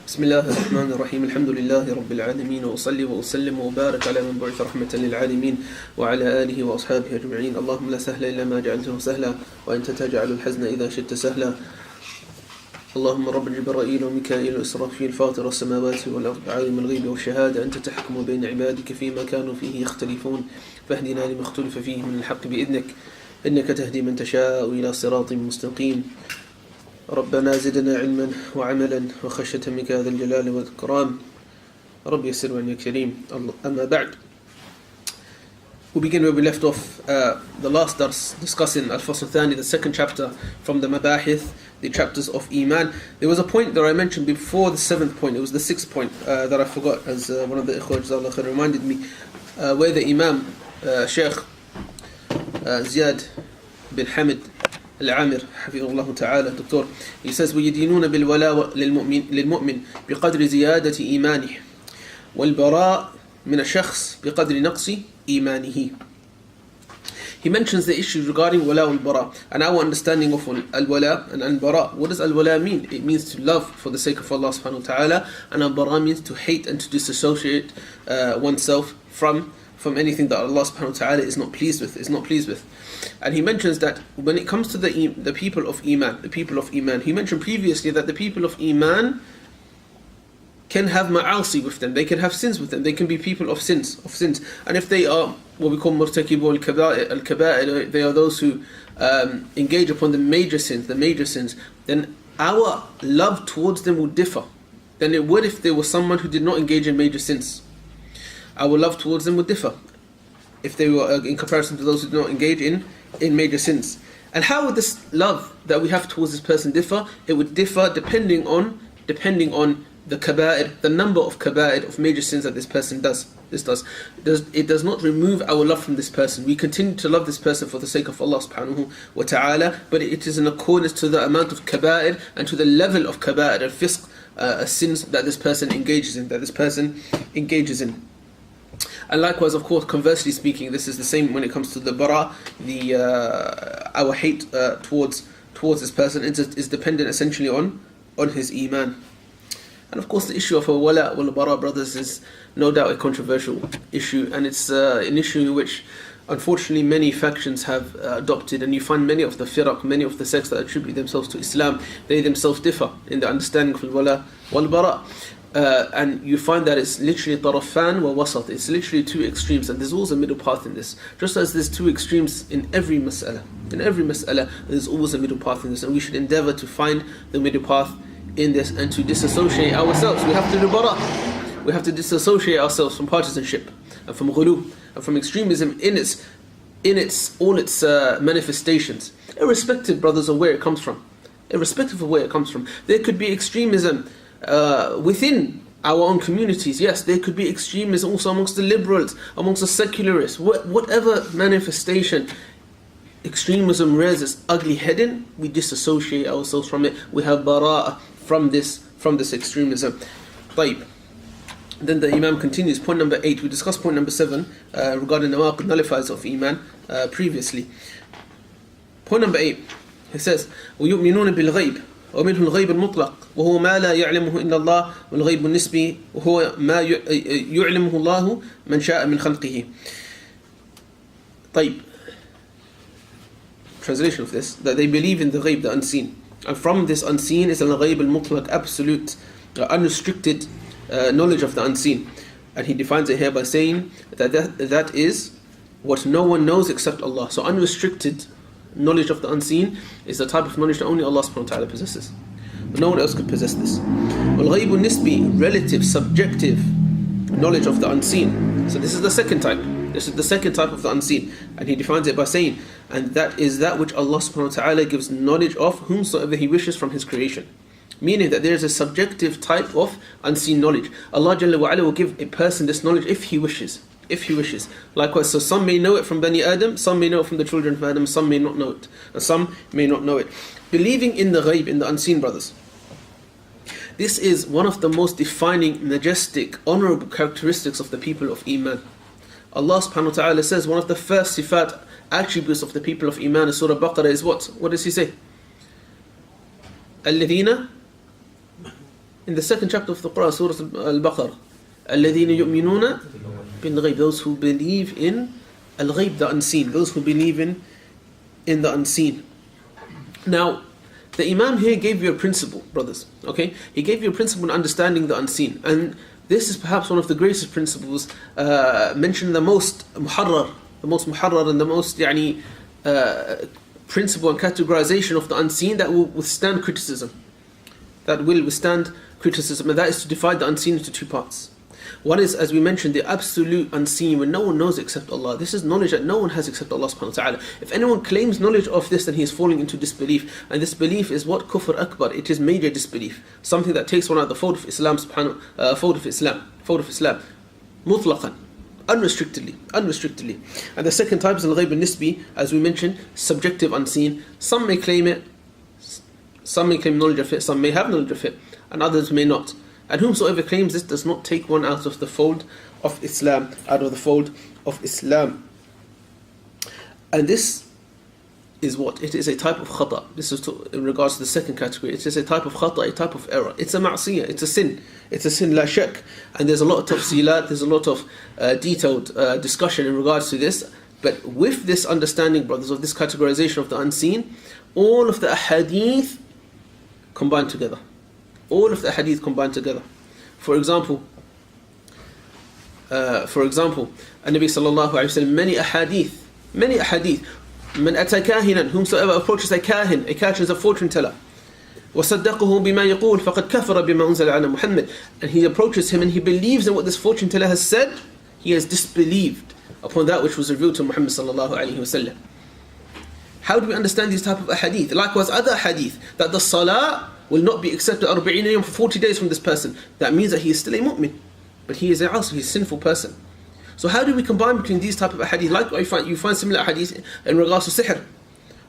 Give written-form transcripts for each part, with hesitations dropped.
بسم الله الرحمن الرحيم الحمد لله رب العالمين وأصلي وأسلم وبارك على من بعث رحمة للعالمين وعلى آله وأصحابه أجمعين. اللهم لا سهل إلا ما جعلته سهلا وأنت تجعل الحزن إذا شئت سهلا. اللهم رب جبرائيل وميكائيل وإسرافيل فاطر السماوات والأرض عالم الغيب والشهادة أنت تحكم بين عبادك فيما كانوا فيه يختلفون فاهدنا لما اختلف فيه من الحق بإذنك إنك تهدي من تشاء إلى صراط مستقيم. ربنا زدنا علما وعملا وخشية منك ذا الجلال والإكرام. رب يسر وأن كريم. أما بعد, we begin where we left off, the last dars discussing Al-Fasl Thani, the second chapter from the Mabahith, the chapters of Iman. There was a point that I mentioned before the seventh point. It was the sixth point that I forgot, as one of the Ikhwaj reminded me, where the Imam, Shaykh Ziyad bin Hamid Al-Amir حفظه الله تعالى دكتور, he says ويدينون بالولاء للمؤمن بقدر زيادة إيمانه والبراء من الشخص بقدر نقص إيمانه. He mentions the issue regarding wala wal bara and our understanding of al-wala and al-bara. What does al-wala mean? It means to love for the sake of Allah subhanahu wa ta'ala, and al-bara means to hate and to disassociate oneself from anything that Allah subhanahu wa ta'ala is not pleased with. And he mentions that when it comes to the people of Iman, he mentioned previously that the people of Iman can have ma'asi with them, they can have sins with them, they can be people of sins. And if they are what we call murtakibu al-kaba'ir, they are those who engage upon the major sins, then our love towards them will differ than it would if there was someone who did not engage in major sins. Our love towards them would differ if they were in comparison to those who do not engage in major sins. And how would this love that we have towards this person differ? It would differ depending on the kaba'ir, the number of kaba'ir, of major sins that this person does. It does not remove our love from this person. We continue to love this person for the sake of Allah subhanahu wa ta'ala, but it is in accordance to the amount of kaba'ir and to the level of kaba'ir, al-fisq, sins that this person engages in. And likewise, of course, conversely speaking, this is the same when it comes to the bara, our hate towards this person is dependent essentially on his iman. And of course, the issue of a wala wal bara, brothers, is no doubt a controversial issue, and it's an issue which unfortunately many factions have adopted, and you find many of the firaq, many of the sects that attribute themselves to Islam, they themselves differ in the understanding of wala wal bara. And you find that it's literally tarafan wa wasat, it's literally two extremes, and there's always a middle path in this. Just as there's two extremes in every mas'ala, there's always a middle path in this, and we should endeavor to find the middle path in this and to disassociate ourselves. We have to do bara. We have to disassociate ourselves from partisanship and from ghulu and from extremism in all its manifestations, irrespective, brothers, of where it comes from. There could be extremism within our own communities. Yes, there could be extremism also amongst the liberals, amongst the secularists. Whatever manifestation extremism rears its ugly head in, we disassociate ourselves from it. We have bara'ah from this extremism. طيب. Then the Imam continues, point number 8. We discussed point number 7 regarding the nullifiers of Iman previously. Point number 8, he says, وَيُؤْمِنُونَ بِالْغَيْبِ ومنه الغيب المطلق وهو ما لا يعلمه إلا الله والغيب النسبي وهو ما يعلمه الله من شاء من خلقه. طيب. Translation of this, that they believe in the ghaib, the unseen, and from this unseen is al-ghaib al-mutlaq, absolute, unrestricted knowledge of the unseen. And he defines it here by saying that is what no one knows except Allah. So unrestricted knowledge of the unseen is the type of knowledge that only Allah subhanahu wa ta'ala possesses. But no one else could possess this. Al-ghaib al-nisbi, relative, subjective knowledge of the unseen. So this is the second type. This is the second type of the unseen. And he defines it by saying, and that is that which Allah subhanahu wa ta'ala gives knowledge of whomsoever He wishes from His creation. Meaning that there is a subjective type of unseen knowledge. Allah Jalla wa Ala will give a person this knowledge if He wishes. Likewise, so some may know it from Bani Adam, some may know it from the children of Adam, some may not know it, and some may not know it. Believing in the ghaib, in the unseen, brothers, this is one of the most defining, majestic, honorable characteristics of the people of Iman. Allah subhanahu wa ta'ala says one of the first sifat attributes of the people of Iman in Surah Baqarah is what? What does he say? الَّذِينَ, in the second chapter of the Quran, Surah Al-Baqarah, الَّذِينَ يُؤْمِنُونَ بِالْغَيْبِ, those who believe in al-ghayb, the unseen, those who believe in the unseen. Now, the Imam here gave you a principle, brothers, okay? He gave you a principle in understanding the unseen, and this is perhaps one of the greatest principles mentioned, the most muharrar and the most principle and categorization of the unseen that will withstand criticism. And that is to divide the unseen into two parts. One is, as we mentioned, the absolute unseen, when no one knows except Allah. This is knowledge that no one has except Allah subhanahu wa ta'ala. If anyone claims knowledge of this, then he is falling into disbelief. And this belief is what? Kufr akbar. It is major disbelief. Something that takes one out of the fold of Islam, fold of Islam. Mutlaqan. Unrestrictedly. And the second type is al-ghayb al-nisbi, as we mentioned, subjective unseen. Some may claim it, some may claim knowledge of it, some may have knowledge of it, and others may not. And whomsoever claims this does not take one out of the fold of Islam, And this is what? It is a type of khata. This is in regards to the second category. It is a type of khata, a type of error. It's a ma'siyah, it's a sin. It's a sin, la shak. And there's a lot of tafsilat, there's a lot of detailed discussion in regards to this. But with this understanding, brothers, of this categorization of the unseen, all of the ahadith combined together. For example, An-Nabi sallallahu alayhi wa sallam, many ahadith, man ata kahinan, whomsoever approaches a kahin is a fortune teller, وَصَدَّقُهُ بِمَا يَقُولُ فَقَدْ كَفَرَ بِمَا أُنزَلَ عَلَى Mohammed, and he approaches him and he believes in what this fortune teller has said, he has disbelieved upon that which was revealed to Muhammad sallallahu alayhi wa sallam. How do we understand these type of ahadith? Likewise, other hadith, that the salah will not be accepted 40 yawm for 40 days from this person. That means that he is still a mu'min, but he is a asi, he's a sinful person. So how do we combine between these type of ahadith? Like you find similar ahadith in regards to sihr,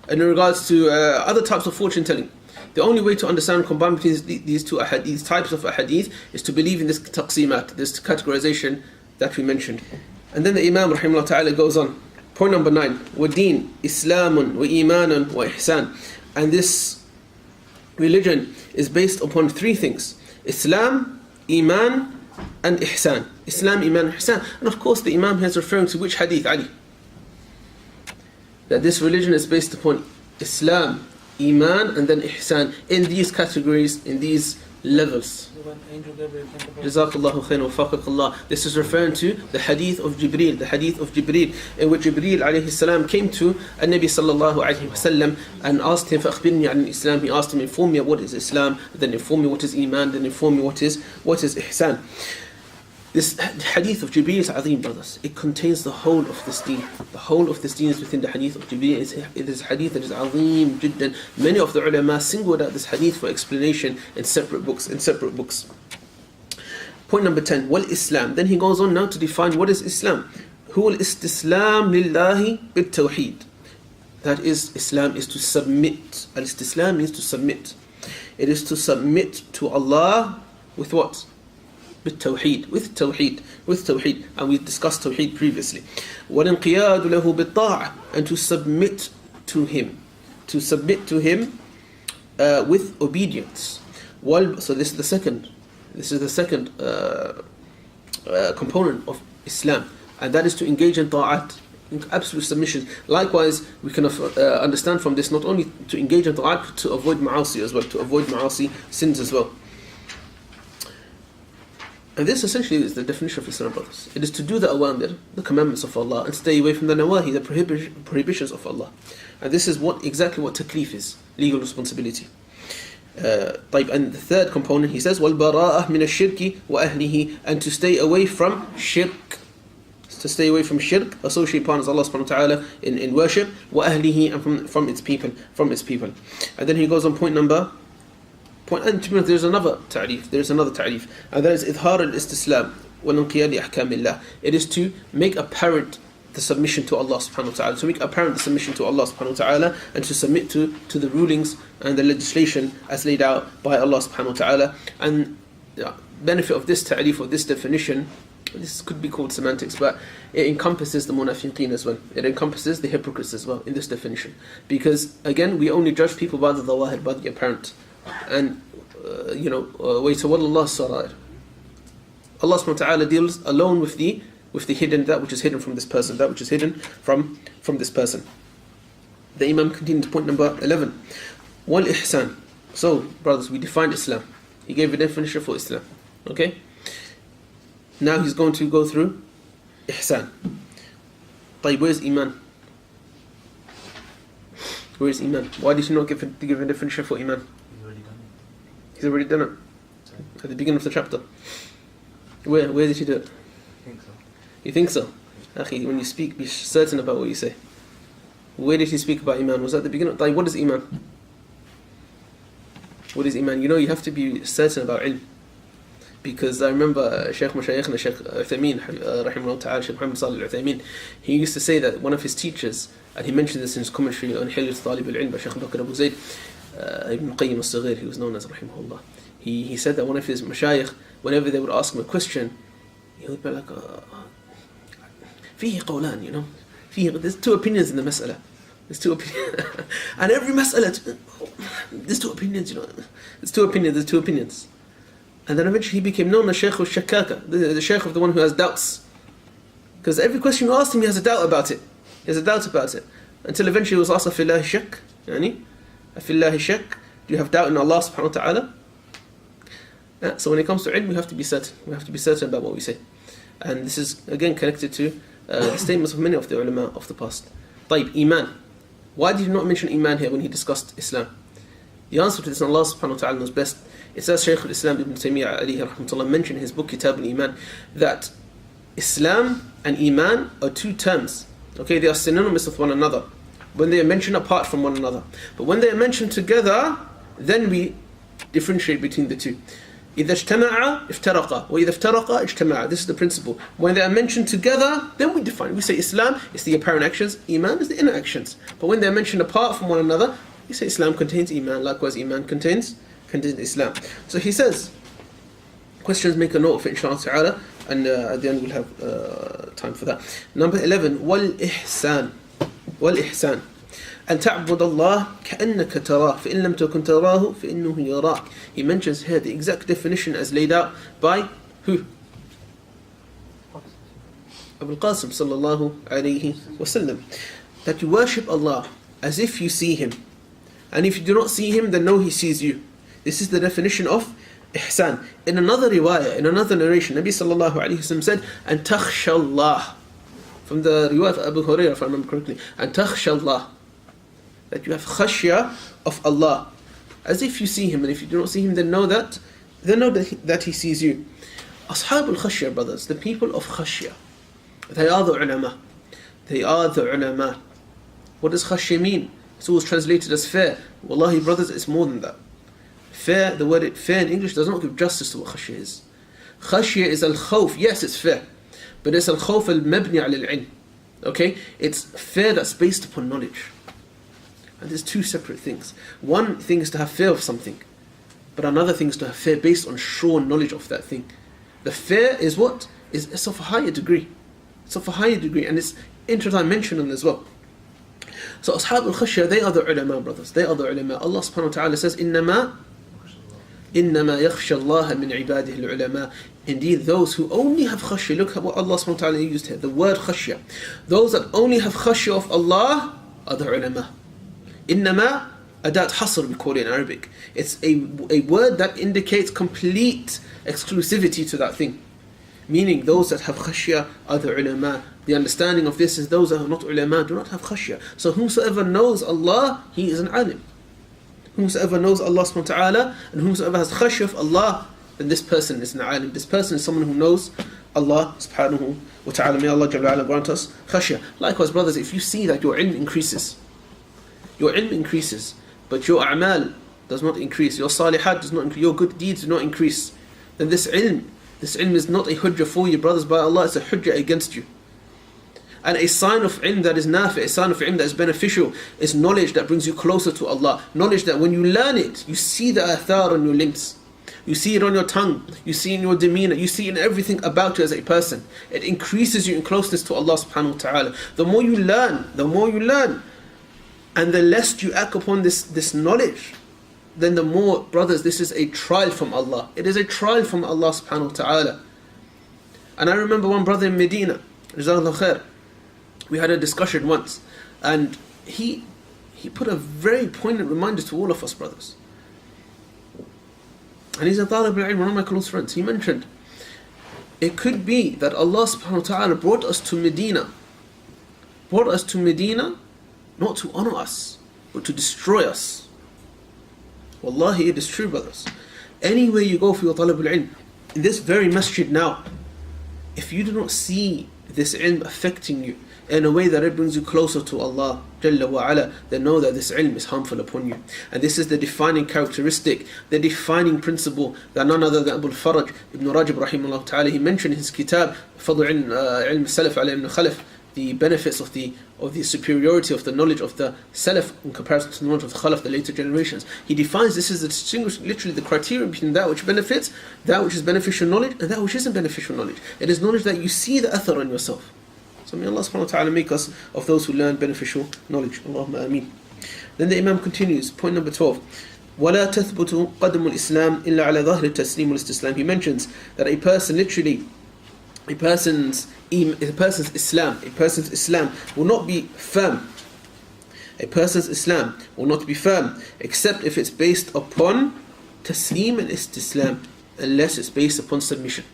in regards to other types of fortune telling. The only way to understand and combine between these types of ahadith is to believe in this taqsimat, this categorization that we mentioned. And then the Imam rahimahullah ta'ala goes on. Point number 9, وَدِينٌ إِسْلَامٌ وَإِيمَانٌ وَإِحْسَانٌ. And this religion is based upon three things: Islam, Iman, and Ihsan. Islam, Iman, and Ihsan. And of course the Imam here is referring to which hadith, Ali? That this religion is based upon Islam, Iman, and then Ihsan, in these categories, in these levels. Jazakallahu khairan wa wafaqakallah. This is referring to the hadith of Jibreel, in which Jibreel alayhi salam came to An-Nabi sallallahu alayhi wa sallam and asked him, فَأَخْبِرْنِي عَنِ الْإِسْلَامِ. He asked him, inform me what is Islam, then inform me what is Iman, then inform me what is Ihsan. This hadith of Jibreel is azim, brothers. It contains the whole of this deen. The whole of this deen is within the hadith of Jibreel. It is a hadith that is azim jiddan. Many of the ulama singled out this hadith for explanation in separate books. Point number 10, wal Islam. Then he goes on now to define what is Islam. Huwa al-istislam lillahi bit-tawheed. That is, Islam is to submit. Al-istislam means to submit. It is to submit to Allah with what? With tawheed, and we discussed tawheed previously. وَالْإِنْقِيَادُ لَهُ بِالطَّاعَةِ, and to submit to him with obedience. So this is the second component of Islam, and that is to engage in ta'at, in absolute submission. Likewise, we can understand from this not only to engage in ta'at, but to avoid ma'asi as well, sins as well. And this essentially is the definition of Islam, brothers. It is to do the awamir, the commandments of Allah, and stay away from the nawahi, the prohibitions of Allah. And this is exactly what taklif is, legal responsibility. And the third component, he says, وَالْبَرَاءَةِ مِنَ الشِّرْكِ وَأَهْلِهِ, and to stay away from shirk. Associate partners Allah subhanahu wa ta'ala in worship, وَأَهْلِهِ, and from its people. And then he goes on and there's another ta'rif, and that is إظهار الاستسلام والانقياد لأحكام الله. It is to make apparent the submission to Allah subhanahu wa ta'ala, and to submit to the rulings and the legislation as laid out by Allah subhanahu wa ta'ala. And the benefit of this ta'rif, of this definition, this could be called semantics, but it encompasses the munafiqeen as well. It encompasses the hypocrites as well in this definition. Because again, we only judge people by the zawahir, by the apparent. And وَيَتَوَلَّ اللَّهُ السَّرَائِرَ. Allah subhanahu wa ta'ala deals alone with the hidden, that which is hidden from this person, that which is hidden from this person. The Imam continued to point number 11. Wal-ihsan. So, brothers, we defined Islam. He gave a definition for Islam. Okay? Now he's going to go through ihsan. طيب, where's Iman? Where's Iman? Why did he not give a definition for Iman? He's already done it. At the beginning of the chapter. Where did he do it? I think so. You think so? Akhi, when you speak, be certain about what you say. Where did he speak about Iman? Was that at the beginning? طيب, what is Iman? What is Iman? You have to be certain about ilm. Because I remember Shaykh Mashaykhna, Shaykh Uthaymin, rahimahullah ta'ala, Shaykh Mohammed Al-Uthaymin, he used to say that one of his teachers, and he mentioned this in his commentary on Hilyat Talib al-Ilm by Shaykh Bakr Abu Zayd, Ibn Qayyim al-Saghir, he was known as rahimahullah. He said that one of his mashayikh, whenever they would ask him a question, he would be like, فيه قولان, there's two opinions in the mas'ala. There's two opinions. And every mas'ala, there's two opinions, There's two opinions. And then eventually he became known as Shaykh al-Shakkaka, the Shaykh of the one who has doubts. Because every question you ask him, he has a doubt about it. Until eventually he was asked, Afillahi shak? Afillahi shak? Do you have doubt in Allah subhanahu wa ta'ala? So when it comes to ilm, we have to be certain. We have to be certain about what we say. And this is again connected to the statements of many of the ulama of the past. طيب, Iman. Why did he not mention Iman here when he discussed Islam? The answer to this, Allah subhanahu wa ta'ala knows best. It says Shaykh al-Islam Ibn Taymiyyah alayhi rahmatullah mentioned in his book Kitab al-Iman that Islam and Iman are two terms. Okay, they are synonymous with one another when they are mentioned apart from one another. But when they are mentioned together, then we differentiate between the two. إذا اجتمع افترقا وإذا افترقا اجتمع. This is the principle. When they are mentioned together, then we define. We say Islam is the apparent actions, Iman is the inner actions. But when they are mentioned apart from one another, we say Islam contains Iman. Likewise, Iman contains Islam. So he says, questions, make a note of it, inshallah ta'ala, and at the end we'll have time for that. Number 11, wal-ihsan. Wal-ihsan. أن تعبد الله كأنك تراه فإن لم تكن تراه فإنه يراك. He mentions here the exact definition as laid out by who? Abu al-Qasim sallallahu alayhi wasallam. That you worship Allah as if you see Him. And if you do not see Him, then know He sees you. This is the definition of ihsan. In another riwayah, in another narration, Nabi sallallahu alayhi wasallam said, أن تخشى الله. From the riwayah of Abu Hurairah, if I remember correctly. أن تخشى الله. That you have khashya of Allah, as if you see Him, and if you do not see Him, then know that He sees you. Ashab al-khashya, brothers, the people of khashya, they are the ulama. They are the ulama. What does khashya mean? It's always translated as fear. Wallahi, brothers, it's more than that. Fear, the word fear in English does not give justice to what khashya is. Khashya is al-khawf. Yes, it's fear, but it's al-khawf al-mabni al-ilm. Okay, it's fear that's based upon knowledge. And there's two separate things. One thing is to have fear of something, but another thing is to have fear based on sure knowledge of that thing. The fear is what? It's of a higher degree. It's of a higher degree, and it's interdimensional as well. So Ashab al-Khashya, they are the ulama, brothers. They are the ulama. Allah subhanahu wa ta'ala says, إِنَّمَا يَخْشَى اللَّهَ مِنْ عِبَادِهِ الْعُلَمَاءِ. Indeed, those who only have khashya, look at what Allah subhanahu wa ta'ala used here, the word khashya. Those that only have khashya of Allah are the ulama. Innama adat hasr, we call it in Arabic. It's a word that indicates complete exclusivity to that thing. Meaning those that have khashya are the ulama. The understanding of this is those that are not ulama do not have khashya. So whomsoever knows Allah, he is an alim. Whomsoever knows Allah subhanahu wa ta'ala, and whomsoever has khashya of Allah, then this person is an alim. This person is someone who knows Allah subhanahu wa ta'ala. May Allah jalla wa ala grant us khashya. Likewise, brothers, if you see that your ilm increases, but your a'mal does not increase, your salihat does not increase, your good deeds do not increase, then this ilm is not a hujjah for you, brothers, by Allah, it's a hujjah against you. And a sign of ilm that is nafi, a sign of ilm that is beneficial, is knowledge that brings you closer to Allah. Knowledge that when you learn it, you see the athar on your limbs. You see it on your tongue. You see it in your demeanor. You see it in everything about you as a person. It increases you in closeness to Allah subhanahu wa ta'ala. The more you learn, and the less you act upon this knowledge, then the more, brothers, this is a trial from Allah. It is a trial from Allah subhanahu wa ta'ala. And I remember one brother in Medina, Jazakallah khair, we had a discussion once, and he put a very poignant reminder to all of us, brothers. And he's a talib al-ilm, one of my close friends. He mentioned, it could be that Allah subhanahu wa ta'ala brought us to Medina not to honor us, but to destroy us. Wallahi, it is true, brothers. Anywhere you go for your talib al-ilm, in this very masjid now, if you do not see this ilm affecting you in a way that it brings you closer to Allah Jalla wa Ala, then know that this ilm is harmful upon you. And this is the defining characteristic, the defining principle that none other than Abu al-Faraj Ibn Rajab rahimahullah ta'ala, he mentioned in his kitab Fadl Ilm Salaf ala Ibn Khalaf, the benefits of the superiority of the knowledge of the Salaf in comparison to the knowledge of the Khalaf, the later generations. He defines this as the distinguish, literally the criterion between that which benefits, that which is beneficial knowledge, and that which isn't beneficial knowledge. It is knowledge that you see the athar on yourself. So may Allah subhanahu wa ta'ala make us of those who learn beneficial knowledge. Allahumma ameen. Then the Imam continues, point number 12. وَلَا تَثْبُتُ قَدْمُ الْإِسْلَامِ إِلَّا عَلَى ظَهْرِ التَّسْلِيمِ وَالْإِسْتِسْلَامِ. He mentions that a person's Islam will not be firm. A person's Islam will not be firm except if it's based upon taslim and istislam, unless it's based upon submission.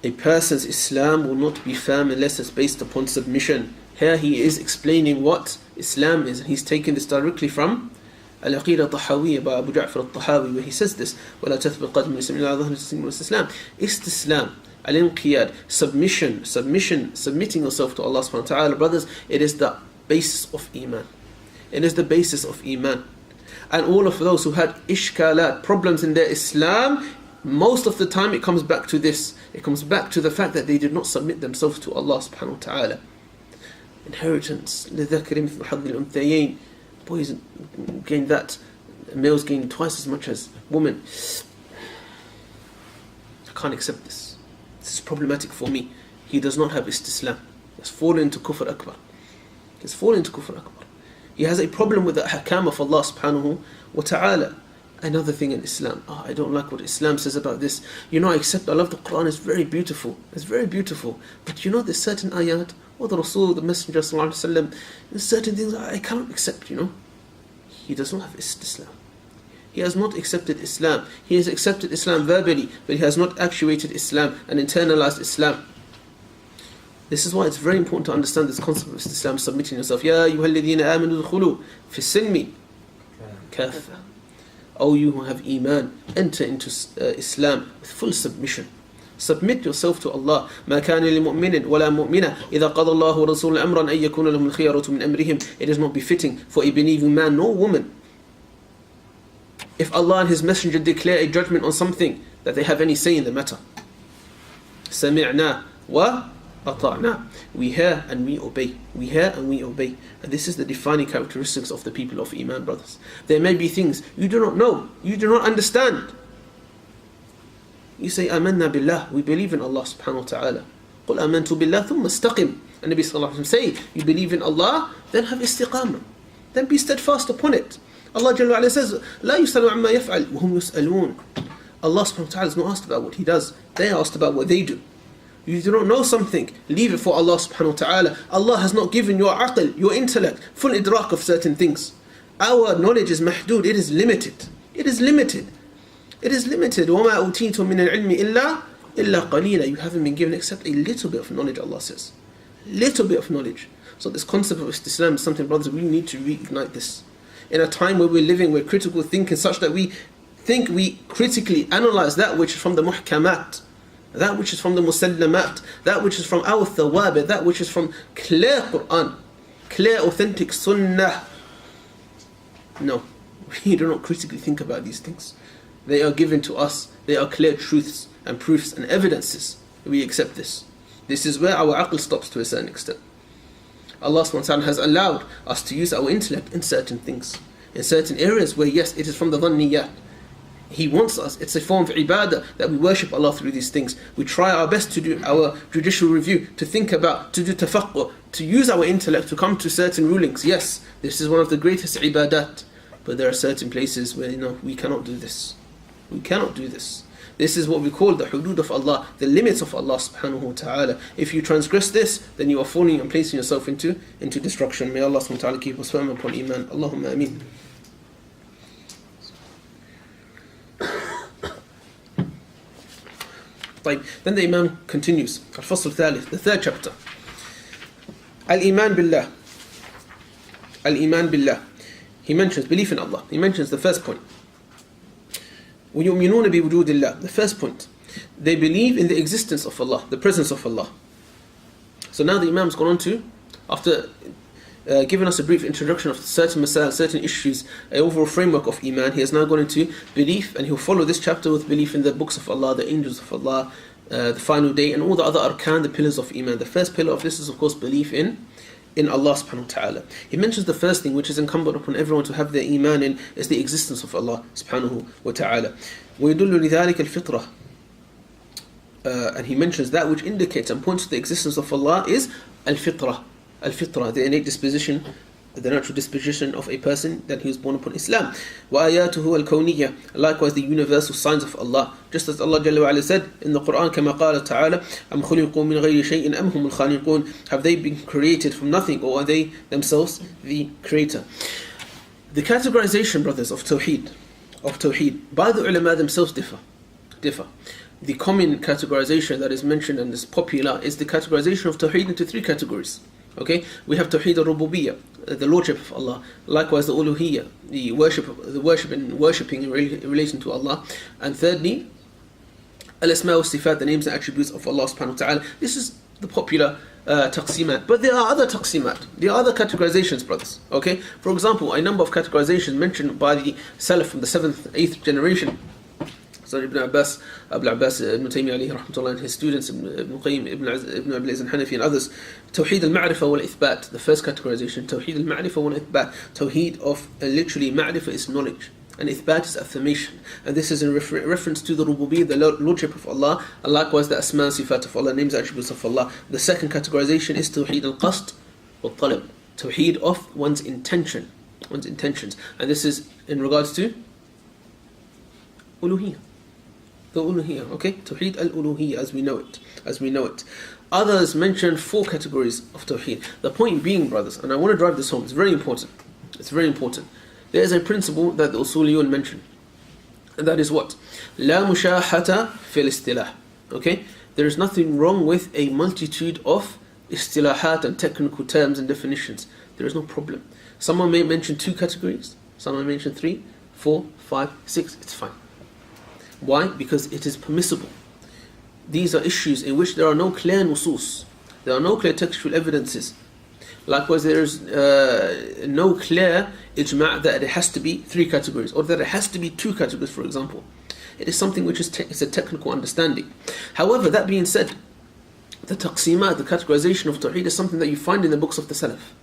A person's Islam will not be firm unless it's based upon submission. Here he is explaining what Islam is, and he's taking this directly from Al-Aqidah Tahawiyyah by Abu Ja'far al-Tahawi, where he says this, وَلَا تَثْبِقْ قَدْمُ الْإِسْلَامِ إِلَّا عَلَى ظَهْرِ التَّسْلِيمِ وَالْإِسْتِسْلَامِ. Istislam, al-inqiyad, submitting yourself to Allah subhanahu wa ta'ala, brothers, it is the basis of Iman. It is the basis of Iman. And all of those who had ishkalat, problems in their Islam, most of the time it comes back to this. It comes back to the fact that they did not submit themselves to Allah subhanahu wa ta'ala. Inheritance, لِذَكَرِ مِثْلُ حَظِّ الْأُنْثَيَيْنِ. Boys gain that, males gain twice as much as women. I can't accept this. This is problematic for me. He does not have istislam. He has fallen into kufr akbar. He has a problem with the ahkam of Allah subhanahu wa ta'ala. Another thing in Islam, I don't like what Islam says about this. I love the Quran, it's very beautiful. But there's certain ayat, or the Rasul, the Messenger sallallahu alaihi wasallam, there's certain things I cannot accept, He does not have istislam. He has not accepted Islam. He has accepted Islam verbally, but he has not actuated Islam and internalized Islam. This is why it's very important to understand this concept of Islam, submitting yourself. Ya ayyuhalladhina amanu udkhulu fi silmi kaffa. O you who have Iman, enter into Islam with full submission. Submit yourself to Allah. ما كان لمؤمن ولا مؤمنة إذا قضى الله ورسوله أمرا أن يكون لهم الخيرة من أمرهم. It is not befitting for a believing man nor woman, if Allah and His Messenger declare a judgment on something, that they have any say in the matter. سمعنا وأطعنا. We hear and we obey. And this is the defining characteristics of the people of Iman, brothers. There may be things you do not know, you do not understand. You say, آمنا بالله, we believe in Allah subhanahu wa ta'ala. قل آمنت بالله ثم استقم. And Nabi sallallahu alayhi wa sallam say, you believe in Allah, then have istiqamah. Then be steadfast upon it. Allah Jalla wa Ala says, لا يسأل عما يفعل وهم يسألون. Allah subhanahu wa ta'ala is not asked about what He does. They are asked about what they do. You do not know something, leave it for Allah subhanahu wa ta'ala. Allah has not given your aql, your intellect, full idrak of certain things. Our knowledge is mahdud, it is limited. وَمَا أُوتِيتُم مِّنَ الْعِلْمِ إِلَّا قَلِيلًا. You haven't been given except a little bit of knowledge, Allah says. Little bit of knowledge. So this concept of Islam is something, brothers, we need to reignite this. In a time where we're living, we're critical thinking, such that we think we critically analyze that which is from the muhkamat, that which is from the musallamat, that which is from our thawabit, that which is from clear Quran, clear authentic sunnah. No, we do not critically think about these things. They are given to us. They are clear truths and proofs and evidences. We accept this. This is where our aql stops to a certain extent. Allah subhanahu wa ta'ala has allowed us to use our intellect in certain things, in certain areas where yes, it is from the dhanniyat. He wants us, it's a form of ibadah that we worship Allah through these things. We try our best to do our judicial review, to think about, to do tafaqquh, to use our intellect to come to certain rulings. Yes, this is one of the greatest ibadat, but there are certain places where we cannot do this. We cannot do this. This is what we call the hudud of Allah, the limits of Allah subhanahu wa ta'ala. If you transgress this, then you are falling and placing yourself into destruction. May Allah subhanahu wa ta'ala keep us firm upon iman. Allahumma ameen. Then the Imam continues, Al-Fasl Thalith, the third chapter. Al-Iman Billah. Al-Iman Billah. He mentions belief in Allah. He mentions the first point. وَيُؤْمِنُونَ بِوُجُودِ اللَّهِ. The first point. They believe in the existence of Allah, the presence of Allah. So now the Imam's gone on to, after giving us a brief introduction of certain masail, certain issues, an overall framework of Iman, he has now gone into belief, and he'll follow this chapter with belief in the books of Allah, the angels of Allah, the final day, and all the other arkan, the pillars of Iman. The first pillar of this is of course belief in Allah subhanahu wa ta'ala. He mentions the first thing which is incumbent upon everyone to have their Iman in is the existence of Allah subhanahu wa ta'ala. وَيُدُلُّ لِذَلِكَ الْفِطْرَةِ. And he mentions that which indicates and points to the existence of Allah is al-fitrah. Al-fitrah, the innate disposition, the natural disposition of a person that he was born upon Islam. وَآيَاتُهُ الْكَوْنِيَّةِ. Likewise the universal signs of Allah. Just as Allah Jalla wa'ala said in the Quran, كَمَا قَالَ تَعَالَى أَمْ خُلِقُوا مِنْ غَيْرِ شَيْءٍ أَمْ هُمُ الْخَالِقُونَ. Have they been created from nothing, or are they themselves the creator? The categorization, brothers, of Tawheed, by the ulama themselves differ. The common categorization that is mentioned and is popular is the categorization of Tawheed into three categories. Okay, we have Tawheed al-Rububiyyah, the lordship of Allah. Likewise, the Uluhiyyah, the worshipping in relation to Allah. And thirdly, Al-Asma wa Sifat, the names and attributes of Allah subhanahu wa ta'ala. This is the popular taqsimat. But there are other taqsimat. There are other categorizations, brothers. Okay, for example, a number of categorizations mentioned by the Salaf from the 7th, 8th generation. So Ibn Abbas, Ibn Taymiyyah alayhi rahmatullah, and his students, Ibn Qayyim, Ibn Abil Izz al-Hanafi and others. Tawheed al-Ma'rifah wal-Ithbat, the first categorization. Tawheed al-Ma'rifah wal-Ithbat. Tawheed of, literally, Ma'rifah is knowledge, and Ithbat is affirmation. And this is in reference to the Rububiyyah, the lordship of Allah, and likewise the Asma and Sifat of Allah, names and attributes of Allah. The second categorization is Tawheed al-Qasd wal-Talab. Tawheed of one's intentions. And this is in regards to Uluhiyyah. The Uluhiyyah, okay? Tawheed al-Uluhiyyah as we know it. Others mention four categories of Tawheed. The point being, brothers, and I want to drive this home, it's very important. There is a principle that the Usuliyun mention. And that is what? La mushahata fil istilah. Okay? There is nothing wrong with a multitude of istilahat and technical terms and definitions. There is no problem. Someone may mention two categories. Someone may mention 3, 4, 5, 6. It's fine. Why? Because it is permissible. These are issues in which there are no clear nusus. There are no clear textual evidences. Likewise, there is no clear ijma' that it has to be 3 categories, or that it has to be 2 categories, for example. It is something which is it's a technical understanding. However, that being said, the taqsimat, the categorization of Tawheed is something that you find in the books of the Salaf.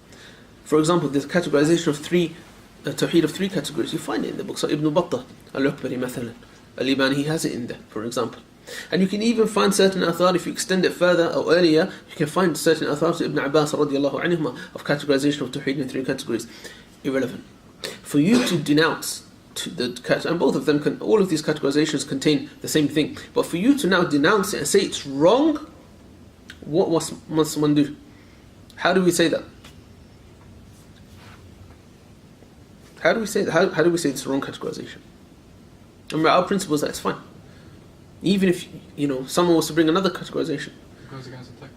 For example, the categorization of Tawheed of 3 categories, you find it in the books of Ibn Battah, Al-Ukbari, Mathalan. Al-Ibani, he has it in there, for example. And you can even find certain athar, if you extend it further or earlier, you can find certain athar to Ibn Abbas radiallahu anhuma of categorization of Tawheed in 3 categories. Irrelevant. For you to denounce, and both of them, all of these categorizations contain the same thing, but for you to now denounce it and say it's wrong, what must one do? How do we say that? How do we say that? How do we say it's wrong categorization? Remember, our principle is that it's fine. Even if, someone was to bring another categorization. It goes against the text.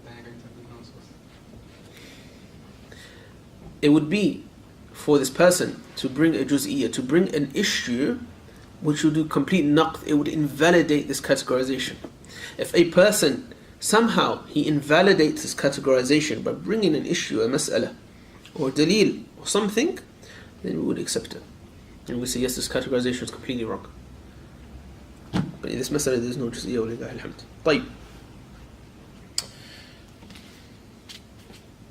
Then you're going to pronounce it. It would be for this person to bring a juz'iyyah, to bring an issue which would do complete naqd. It would invalidate this categorization. If a person, somehow, he invalidates this categorization by bringing an issue, a mas'ala, or dalil, or something, then we would accept it. And we say, yes, this categorization is completely wrong. But in this mas'ala, there is no juz'iyyah, walillahi alhamd. طيب.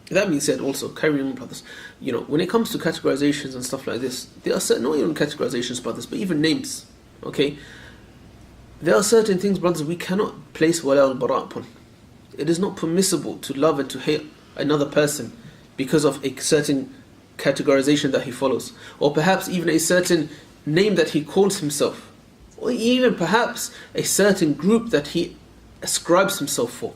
That being said, also, carrying on, brothers, when it comes to categorizations and stuff like this, there are certain, not even categorizations, brothers, but even names, okay? There are certain things, brothers, we cannot place wala al-bara upon. It is not permissible to love and to hate another person because of a certain categorization that he follows, or perhaps even a certain name that he calls himself, or even perhaps a certain group that he ascribes himself for.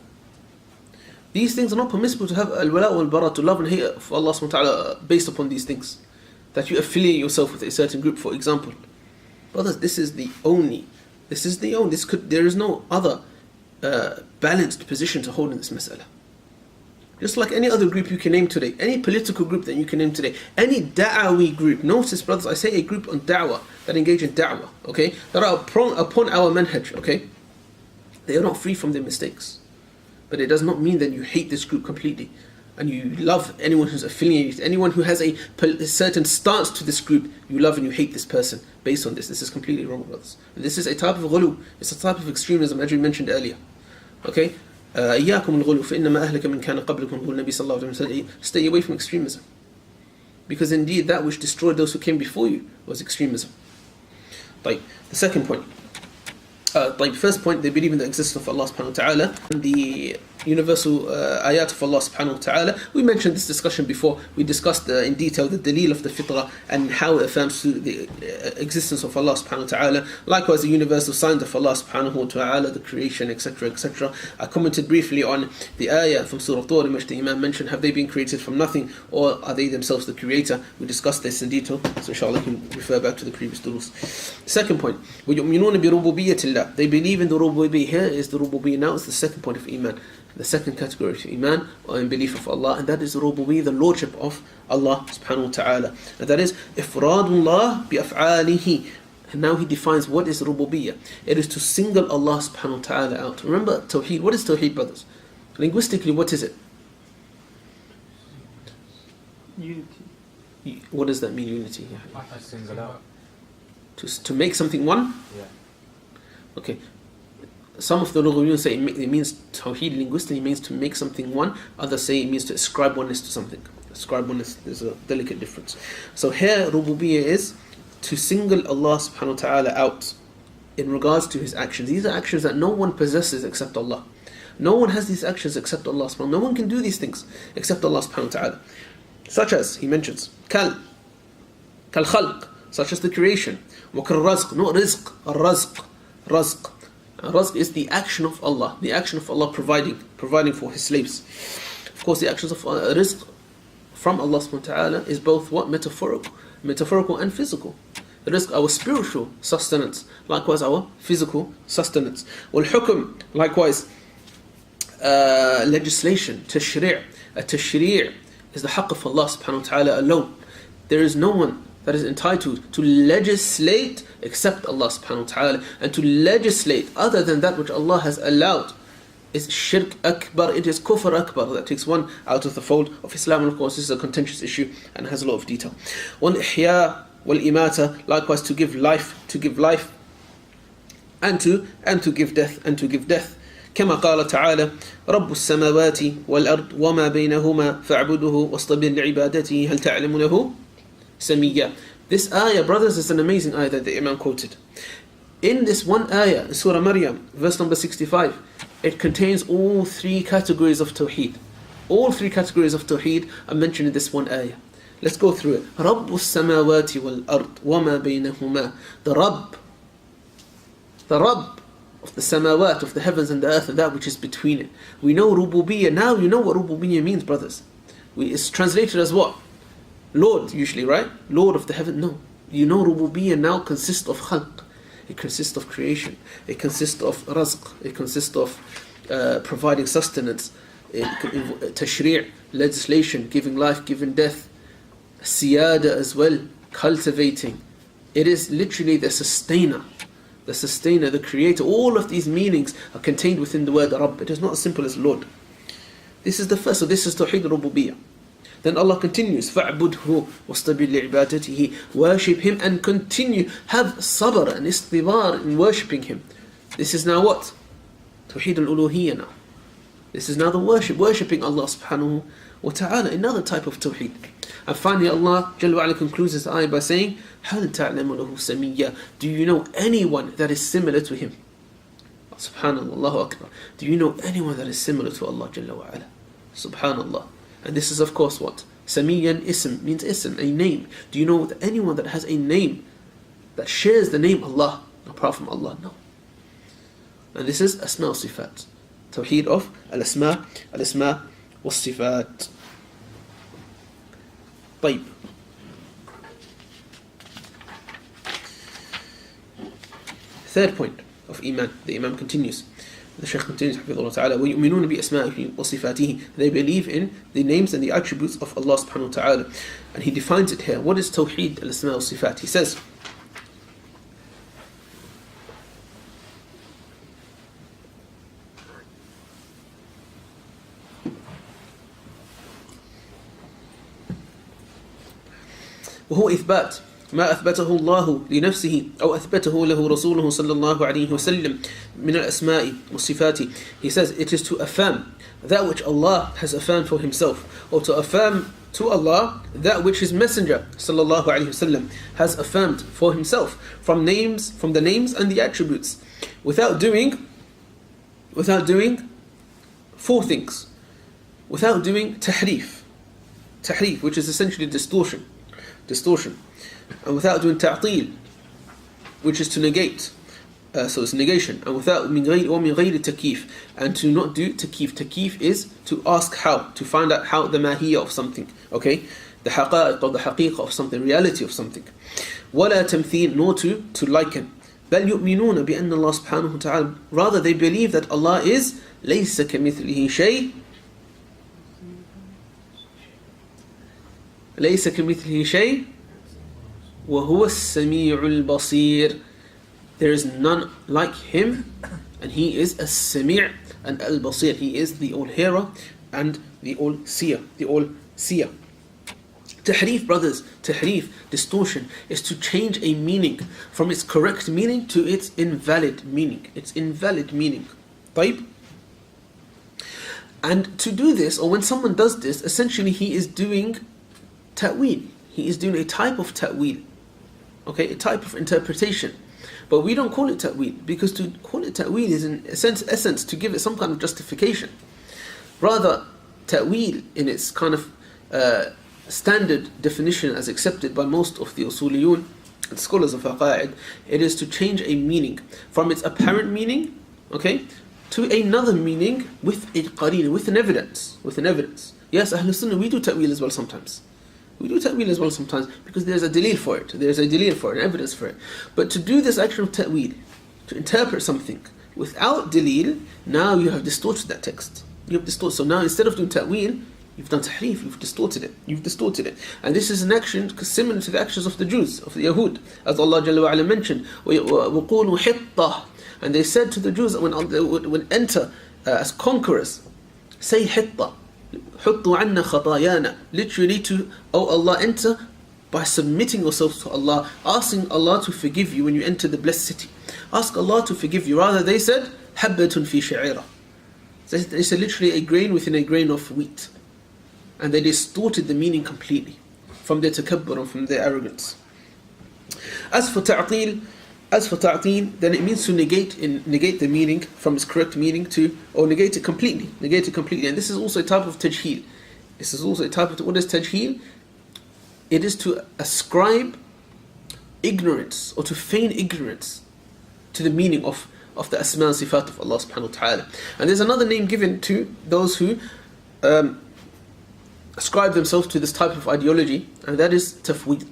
These things are not permissible to have al-wala wal-bara, to love and hate for Allah subhanahu wa ta'ala based upon these things. That you affiliate yourself with a certain group, for example. Brothers, there is no other balanced position to hold in this mas'ala. Just like any other group you can name today, any political group that you can name today, any da'awi group. Notice, brothers, I say a group on da'wah, that engage in da'wah, okay? That are upon our manhaj, okay? They are not free from their mistakes. But it does not mean that you hate this group completely and you love anyone who's affiliated, anyone who has a certain stance to this group, you love and you hate this person based on this. This is completely wrong, brothers. And this is a type of ghulu, it's a type of extremism, as we mentioned earlier. Okay? إياكم الغلو فإنما أهلك من كان قبلكم هو النبي صلى الله عليه وسلم. Stay away from extremism. Because indeed that which destroyed those who came before you was extremism. The second point. First point, they believe in the existence of Allah subhanahu wa ta'ala and the universal ayat of Allah subhanahu wa ta'ala. We mentioned this discussion before. We discussed in detail the dalil of the fitrah and how it affirms to the existence of Allah subhanahu wa ta'ala. Likewise, the universal signs of Allah subhanahu wa ta'ala, the creation, etc., etc. I commented briefly on the ayah from Surah Tur in which the Imam mentioned, have they been created from nothing, or are they themselves the creator? We discussed this in detail, so inshallah you can refer back to the previous durus. Second point, وَيُؤْمِنُونَ بِرُبُوبِيَّةِ اللَّهِ. They believe in the rububiyyah. Here is the rububiyyah. Now it's the second point of iman. The second category of iman, or in belief of Allah, and that is the rububiyyah, the lordship of Allah subhanahu wa ta'ala. And that is ifradullah bi af'alihi. And now he defines what is rububiyyah. It is to single Allah subhanahu wa ta'ala out. Remember tawheed. What is tawheed, brothers? Linguistically, what is it? Unity. What does that mean, unity? Single out. To make something one? Yeah. Okay. Some of the Lughawiyun say it means tawheed linguistically means to make something one. Others say it means to ascribe oneness to something. Ascribe oneness, there's a delicate difference. So here rububiyyah is to single Allah subhanahu wa ta'ala out in regards to his actions. These are actions that no one possesses except Allah. No one has these actions except Allah subhanahu wa ta'ala. No one can do these things except Allah subhanahu wa ta'ala. Such as, he mentions, kal khalq, such as the creation. Wa kal razq, not rizq, al-razq. Razq. Razq is the action of Allah. The action of Allah providing for His slaves. Of course, the actions of rizq from Allah subhanahu wa ta'ala is both what? Metaphorical and physical. The rizq, our spiritual sustenance. Likewise, our physical sustenance. Wal hukm, likewise, legislation, tashri'. A tashri' is the haqq of Allah subhanahu wa ta'ala alone. There is no one that is entitled to legislate except Allah subhanahu wa ta'ala, and to legislate other than that which Allah has allowed is shirk akbar, it is kufr akbar, that takes one out of the fold of Islam. And of course this is a contentious issue and has a lot of detail. Wal ihya wal imata, likewise to give life and to give death. كما قال تعالى رب السماوات والأرض وما بينهما فاعبده واصطبر لعبادته هل تعلم له سميا. This ayah, brothers, is an amazing ayah that the Imam quoted. In this one ayah, in Surah Maryam, verse number 65, it contains all three categories of tawheed. All three categories of tawheed are mentioned in this one ayah. Let's go through it. رب السماوات والأرض وما بينهما. The Rabb of the samawat, of the heavens and the earth, and that which is between it. We know rububiyyah. Now you know what rububiyyah means, brothers. It's translated as what? Lord, usually, right? Lord of the heaven. No. You know rububiyyah now consists of khalq. It consists of creation. It consists of razq. It consists of providing sustenance. Tashri', legislation, giving life, giving death. Ziyad as well, cultivating. It is literally the sustainer, the creator. All of these meanings are contained within the word Rabb. It is not as simple as Lord. This is the first. So this is Tawheed Rububiyyah. Then Allah continues, فَاعْبُدْهُ وَاسْتَبِرْ لِعِبَادَتِهِ. Worship Him and continue. Have sabr and istibar in worshipping Him. This is now what? Tawheed al-Uluhiyyah now. This is now the worship. Worshipping Allah subhanahu wa ta'ala, another type of tawheed. And finally, Allah Jalla wa Ala concludes this ayah by saying, هَلْ تَعْلَمُ لَهُ سَمِيًّا. Do you know anyone that is similar to him? Subhanallah, Allahu Akbar. Do you know anyone that is similar to Allah Jalla wa Ala? Subhanallah. And this is of course what? Samiyyan ism means ism, a name. Do you know anyone that has a name that shares the name Allah apart from Allah? No. And this is asma wa sifat. Tawheed of al-asma wa sifat. طيب. Third point of Iman. The Imam continues. The Shaykh continues, حفظه الله تعالى, وَيُؤْمِنُونَ بِأَسْمَائِهِ وَصِفَاتِهِ. They believe in the names and the attributes of Allah subhanahu wa ta'ala. And he defines it here. What is Tawheed al-Asma' wa-Sifat? He says, وهو إثبات ما أثبته الله لنفسه أو أثبته له رسوله صلى الله عليه وسلم من الأسماء والصفات. He says it is to affirm that which Allah has affirmed for himself, or to affirm to Allah that which his messenger صلى الله عليه وسلم has affirmed for himself from the names and the attributes, without doing four things. Without doing tahrif, which is essentially distortion, and without doing ta'til, which is to negate, so it's negation, and without min ghayri takif, and to not do takif. Takif is to ask how, to find out how, the mahiyya of something, okay, the haqa'iq or the haqiqa of something, reality of something. Wala tamthil, nor to liken. بل يؤمنون بأن الله سبحانه وتعالى, rather they believe that Allah is ليس كمثله شيء ليس كمثله شيء وهو السميع البصير. There is none like him, and he is as-Sami' and al-Basir. He is the all-hearer and the all-seer. Tahrif, brothers, distortion, is to change a meaning from its correct meaning to its invalid meaning. طيب? And to do this, or when someone does this, essentially he is doing ta'wil. He is doing a type of ta'wil. Okay, a type of interpretation. But we don't call it ta'wil, because to call it ta'wil is in essence to give it some kind of justification. Rather, ta'wil in its kind of standard definition as accepted by most of the usuliyun and scholars of aqa'id, it is to change a meaning from its apparent meaning, okay, to another meaning with a qarina, with an evidence. Yes, Ahlul Sunnah, we do ta'wil as well sometimes. Because there's a dalil for it. An evidence for it. But to do this action of ta'wil, to interpret something without dalil, now you have distorted that text. So now instead of doing ta'wil, you've done tahrif, you've distorted it. And this is an action similar to the actions of the Jews, of the Yahud, as Allah Jalla wa Ala mentioned. وَقُولُوا حِطَّةً. And they said to the Jews when they would enter as conquerors, say hitta, حُطُّوا عَنَّا خَطَايَانَا, literally to, oh Allah, enter by submitting yourself to Allah, asking Allah to forgive you when you enter the blessed city. Ask Allah to forgive you. Rather, they said, حَبَّةٌ فِي شَعِيرَةٍ. They said literally a grain within a grain of wheat. And they distorted the meaning completely from their takabbur and from their arrogance. As for ta'til, then it means to negate the meaning from its correct meaning or negate it completely. And this is also a type of tajheel. What is tajheel? It is to ascribe ignorance or to feign ignorance to the meaning of the asma and sifat of Allah subhanahu wa ta'ala. And there's another name given to those who ascribe themselves to this type of ideology, and that is tafweed.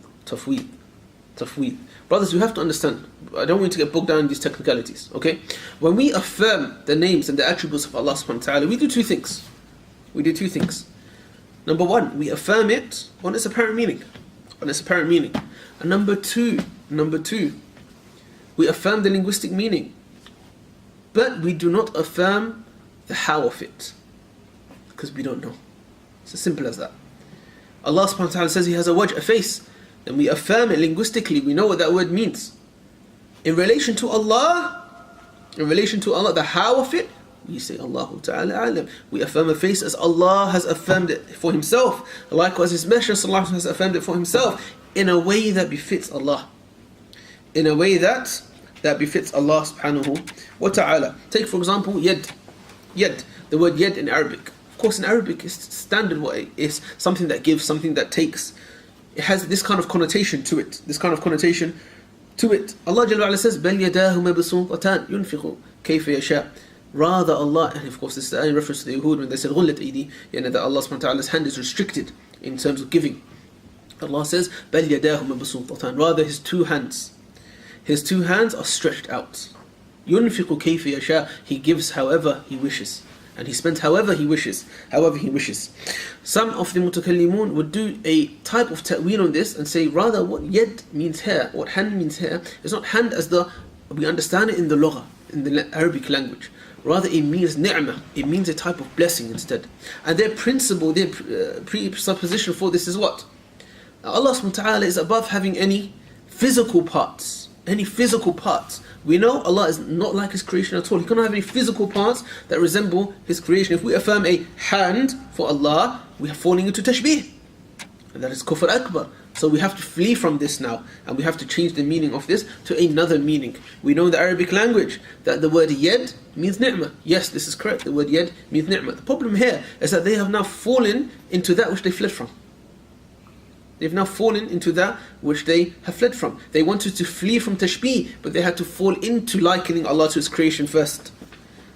Brothers, you have to understand, I don't want to get bogged down in these technicalities, okay? When we affirm the names and the attributes of Allah subhanahu wa ta'ala, we do two things. Number one, we affirm it on its apparent meaning. And number two, we affirm the linguistic meaning. But we do not affirm the how of it, because we don't know. It's as simple as that. Allah subhanahu wa ta'ala says He has a wajh, a face. Then we affirm it linguistically, we know what that word means. In relation to Allah, the how of it, we say Allahu Ta'ala A'lam. We affirm a face as Allah has affirmed it for Himself. Likewise, His Messenger Sallallahu Alaihi Wasallam has affirmed it for Himself in a way that befits Allah. In a way that befits Allah Subhanahu wa Ta'ala. Take for example, yad. Yad. The word yad in Arabic. Of course, in Arabic, it's standard way. It's something that gives, something that takes. It has this kind of connotation to it. Allah Jalla wa'ala says, بَلْ يَدَاهُ مَبْسُوطَتَانِ يُنْفِقُ كَيْفَ يَشَاءُ. Rather Allah, and of course this is in reference to the Yahud when they said غُلَّتْ أَيْدِي, that Allah subhanahu wa ta'ala's hand is restricted in terms of giving. Allah says, بَلْ يَدَاهُ مَبْسُوطَتَانِ. Rather His two hands are stretched out. يُنْفِقُ كَيْفَ يَشَاءُ. He gives however He wishes. And He spends however He wishes. Some of the mutakallimun would do a type of ta'weel on this and say rather what yad means here, what hand means here, is not hand as we understand it in the lugha, in the Arabic language. Rather it means ni'mah, it means a type of blessing instead. And their principle, their presupposition for this is what? Allah subhanahu wa ta'ala is above having any physical parts. We know Allah is not like His creation at all. He cannot have any physical parts that resemble His creation. If we affirm a hand for Allah, we are falling into tashbih. And that is kufr akbar. So we have to flee from this now. And we have to change the meaning of this to another meaning. We know in the Arabic language that the word yad means ni'mah. Yes, this is correct. The word yad means ni'mah. The problem here is that they have now fallen into that which they fled from. They've now fallen into that which they have fled from. They wanted to flee from tashbih, but they had to fall into likening Allah to His creation first.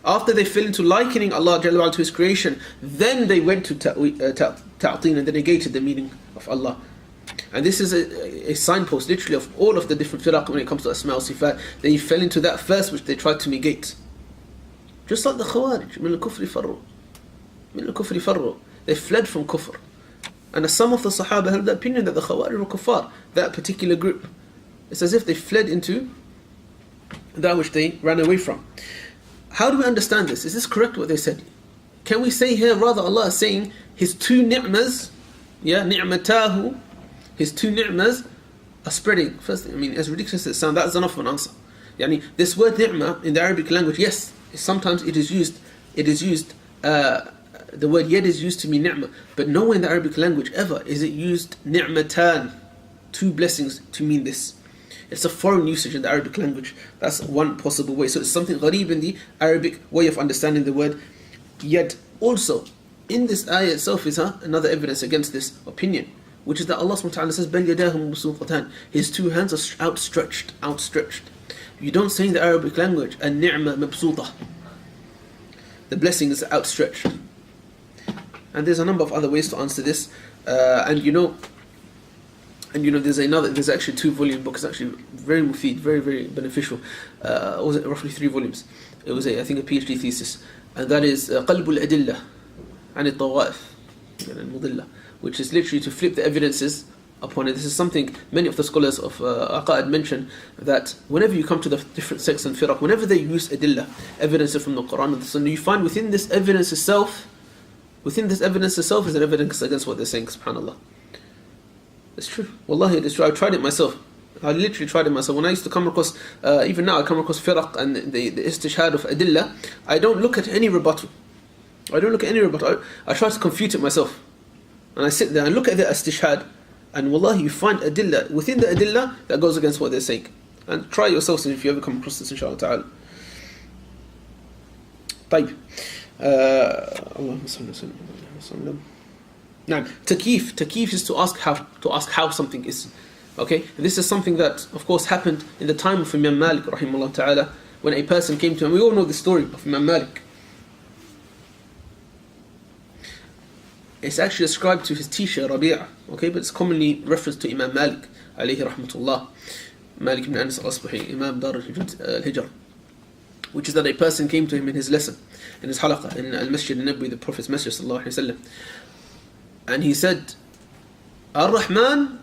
After they fell into likening Allah Jalla wa Ala to His creation, then they went to ta'teen and they negated the meaning of Allah. And this is a signpost literally of all of the different firaq when it comes to asma wa sifat. They fell into that first which they tried to negate. Just like the Khawarij, min al-kufri farru. They fled from kufr. And some of the Sahaba held the opinion that the Khawarij were kuffar, that particular group. It's as if they fled into that which they ran away from. How do we understand this? Is this correct what they said? Can we say here rather Allah is saying His two ni'mas, ni'matahu, His two ni'mas are spreading? First, as ridiculous as it sounds, that's enough of an answer. This word ni'mah in the Arabic language, yes, sometimes it is used, the word yad is used to mean ni'mah, but nowhere in the Arabic language ever is it used ni'matan, two blessings, to mean this. It's a foreign usage in the Arabic language. That's one possible way. So it's something gharib in the Arabic way of understanding the word yad. Also, in this ayah itself is another evidence against this opinion, which is that Allah subhanahu wa ta'ala says, بَلْ يَدَاهُ مَبْسُوطَتَانِ. His two hands are outstretched. You don't say in the Arabic language, النِّعْمَةُ مَبْسُوطَةٌ. The blessing is outstretched. And there's a number of other ways to answer this. There's actually 2-volume book. It's actually very mufid, very, very beneficial. Was it roughly 3 volumes? It was I think a PhD thesis. And that is قلب الأدلة عن الطوائف المضلة, which is literally to flip the evidences upon it. This is something many of the scholars of Aqad mention, that whenever you come to the different sects and firaq, whenever they use adillah, evidences from the Quran and the Sunnah, you find within this evidence itself is an evidence against what they're saying, subhanAllah. It's true. Wallahi, it is true. I tried it myself. I literally tried it myself. When I used to come across, even now I come across firaq and the istishhad of adillah, I don't look at any rebuttal. I try to confute it myself. And I sit there and look at the istishhad, and wallahi, you find adillah within the adillah that goes against what they're saying. And try yourselves if you ever come across this, inshallah ta'ala. طيب. Now, takif is to ask how something is. Okay, and this is something that, of course, happened in the time of Imam Malik, rahimahullah ta'ala, when a person came to him. We all know the story of Imam Malik. It's actually ascribed to his teacher Rabi'ah, okay, but it's commonly referenced to Imam Malik, alayhi rahmatullah, Malik ibn Anas al-Asbahi, Imam Dar al-Hijr, which is that a person came to him in his lesson, in his halaqah, in al-Masjid al-Nabawi, the Prophet's Masjid sallallahu alayhi wa sallam, and he said, Ar-Rahman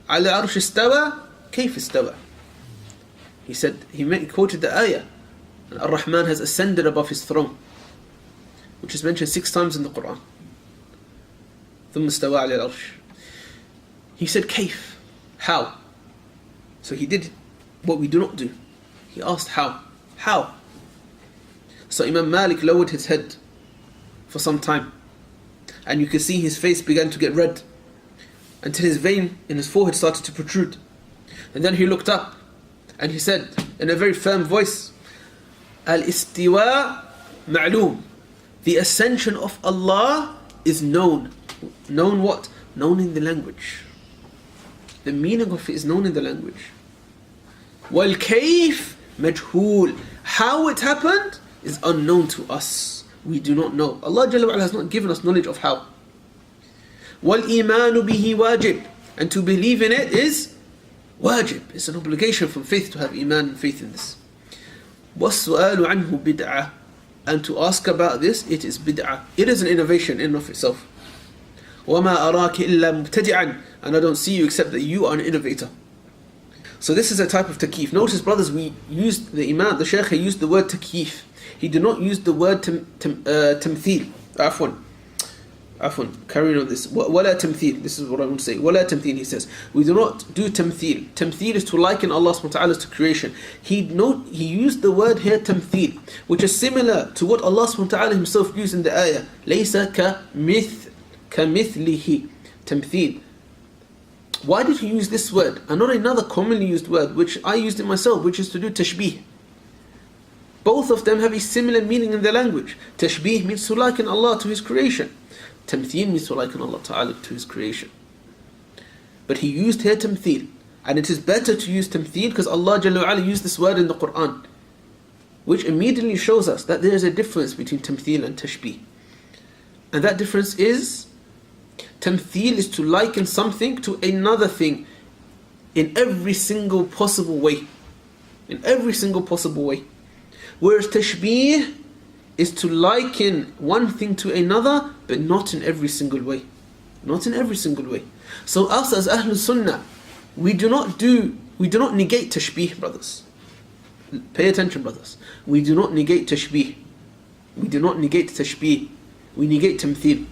ala arsh istawa, kayf istawa? He said, he quoted the ayah, Ar-Rahman has ascended above his throne, which is mentioned 6 times in the Quran. ثم استوى على العرش. He said, كيف? How? So he did what we do not do. He asked how? How? So Imam Malik lowered his head for some time, and you could see his face began to get red until his vein in his forehead started to protrude. And then he looked up and he said in a very firm voice, Al-istiwa ma'loom. The ascension of Allah is known. Known what? Known in the language. The meaning of it is known in the language. Wal-kayf majhool. How it happened is unknown to us. We do not know. Allah Jalla wa'ala has not given us knowledge of how. وَالْإِيمَانُ بِهِ wajib. And to believe in it is wajib. It's an obligation from faith to have iman and faith in this. وَالسُّؤَالُ عَنْهُ بِدْعَةٌ. And to ask about this, it is bid'ah. It is an innovation in and of itself. وَمَا أَرَاكِ إِلَّا مُبْتَدِعًا. And I don't see you except that you are an innovator. So this is a type of takyif. Notice, brothers, we used the Imam, the Shaykh, he used the word takyif. He did not use the word tamthil. Afwan, carrying on this. Wala tamthil. This is what I want to say. Wala tamthil, he says. We do not do tamthil. Tamthil is to liken Allah subhanahu wa ta'ala to creation. He used the word here tamthil, which is similar to what Allah subhanahu wa ta'ala himself used in the ayah. Laysa kamithlihi. Tamthil. Why did he use this word and not another commonly used word, which I used it myself, which is to do tashbih? Both of them have a similar meaning in their language. Tashbih means to liken Allah to His creation. Tamthil means to liken Allah Ta'ala to His creation. But he used here tamthil. And it is better to use tamthil because Allah Jalla wa'ala used this word in the Quran, which immediately shows us that there is a difference between tamthil and tashbih. And that difference is, tamthil is to liken something to another thing in every single possible way. In every single possible way. Whereas tashbih is to liken one thing to another, but not in every single way. Not in every single way. So us as Ahlul Sunnah, we do not negate tashbih, brothers. Pay attention, brothers. We do not negate tashbih. We do not negate tashbih. We negate tamthil.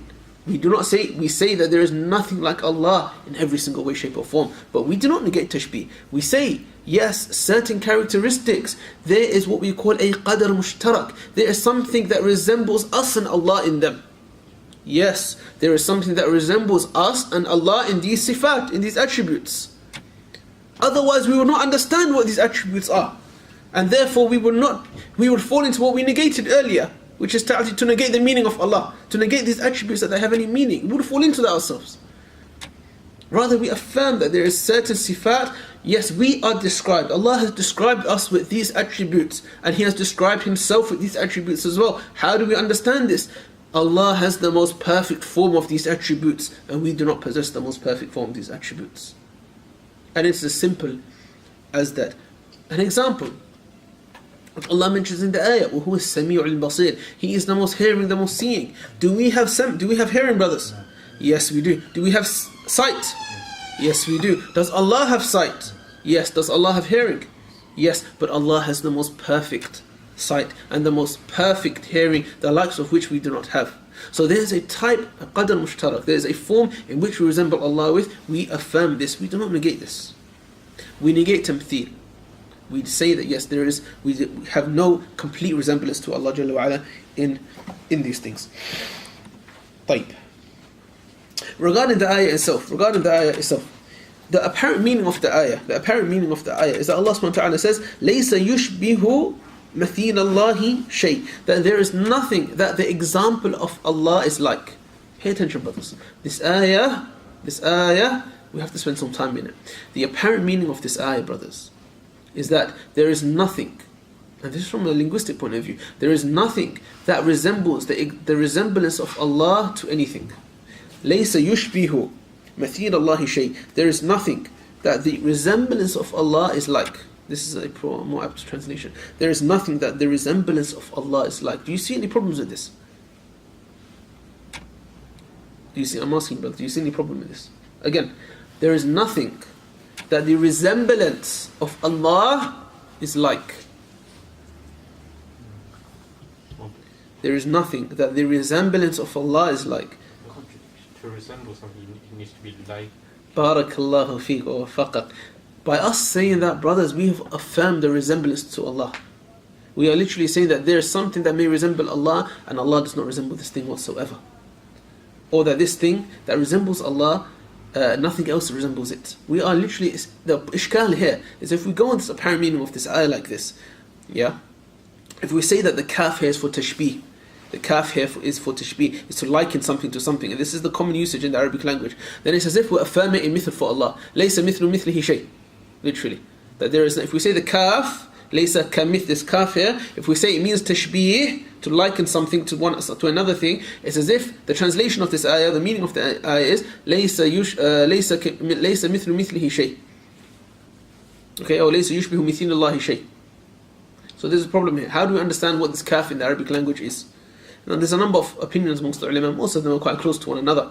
We say that there is nothing like Allah in every single way, shape or form. But we do not negate tashbih. We say, yes, certain characteristics, there is what we call a qadr mushtarak. There is something that resembles us and Allah in them. Yes, there is something that resembles us and Allah in these sifat, in these attributes. Otherwise we will not understand what these attributes are. And therefore we would fall into what we negated earlier, which is to negate the meaning of Allah, to negate these attributes that they have any meaning. We would fall into that ourselves. Rather, we affirm that there is certain sifat. Yes, we are described. Allah has described us with these attributes, and He has described Himself with these attributes as well. How do we understand this? Allah has the most perfect form of these attributes, and we do not possess the most perfect form of these attributes. And it's as simple as that. An example, Allah mentions in the ayah, وَهُوَ السَّمِيعُ الْبَصِيرُ. He is the most hearing, the most seeing. Do we have hearing, brothers? Yes, we do. Do we have sight? Yes, we do. Does Allah have sight? Yes. Does Allah have hearing? Yes. But Allah has the most perfect sight and the most perfect hearing, the likes of which we do not have. So there is a type, a qadr mushtarak. There is a form in which we resemble Allah with. We affirm this. We do not negate this. We negate tamthil. We say that yes, we have no complete resemblance to Allah Jalla wa'ala in these things. طيب. Regarding the ayah itself, the apparent meaning of the ayah is that Allah subhanahu wa ta'ala says, لَيْسَ يُشْبِهُ مَثِيلَ اللَّهِ شَيْءٍ. That there is nothing that the example of Allah is like. Pay attention, brothers. This ayah, we have to spend some time in it. The apparent meaning of this ayah, brothers, is that there is nothing, and this is from a linguistic point of view, there is nothing that resembles the resemblance of Allah to anything. لَيْسَ يُشْبِهُ مَثِيلَ اللَّهِ شَيْءٍ. There is nothing that the resemblance of Allah is like. This is a more apt translation. There is nothing that the resemblance of Allah is like. Do you see any problems with this? I'm asking, brother, do you see any problem with this? Again, there is nothing that the resemblance of Allah is like. There is nothing that the resemblance of Allah is like. To resemble something, it needs to be like. Barakallahu feek wa faqat. By us saying that, brothers, we have affirmed the resemblance to Allah. We are literally saying that there is something that may resemble Allah, and Allah does not resemble this thing whatsoever. Or that this thing that resembles Allah, nothing else resembles it. We are literally, the ishkal here is if we go on this apparent meaning of this ayah like this, yeah? If we say that the kaf here is for tashbih, the kaf here is for tashbih, is to liken something to something, and this is the common usage in the Arabic language, then it's as if we're affirming a mithl for Allah. Laysa mithlu mithlihi shay. Literally. That there is, if we say the kaf, laysa kamith, this kaf here, if we say it means tashbih, to liken something to another thing, it's as if the translation of this ayah, the meaning of the ayah is laysa mithlu mithlihi shay. Okay, or laysa yushbihu mithlillahi shay. So there's a problem here. How do we understand what this kaf in the Arabic language is? Now there's a number of opinions amongst the ulama. Most of them are quite close to one another.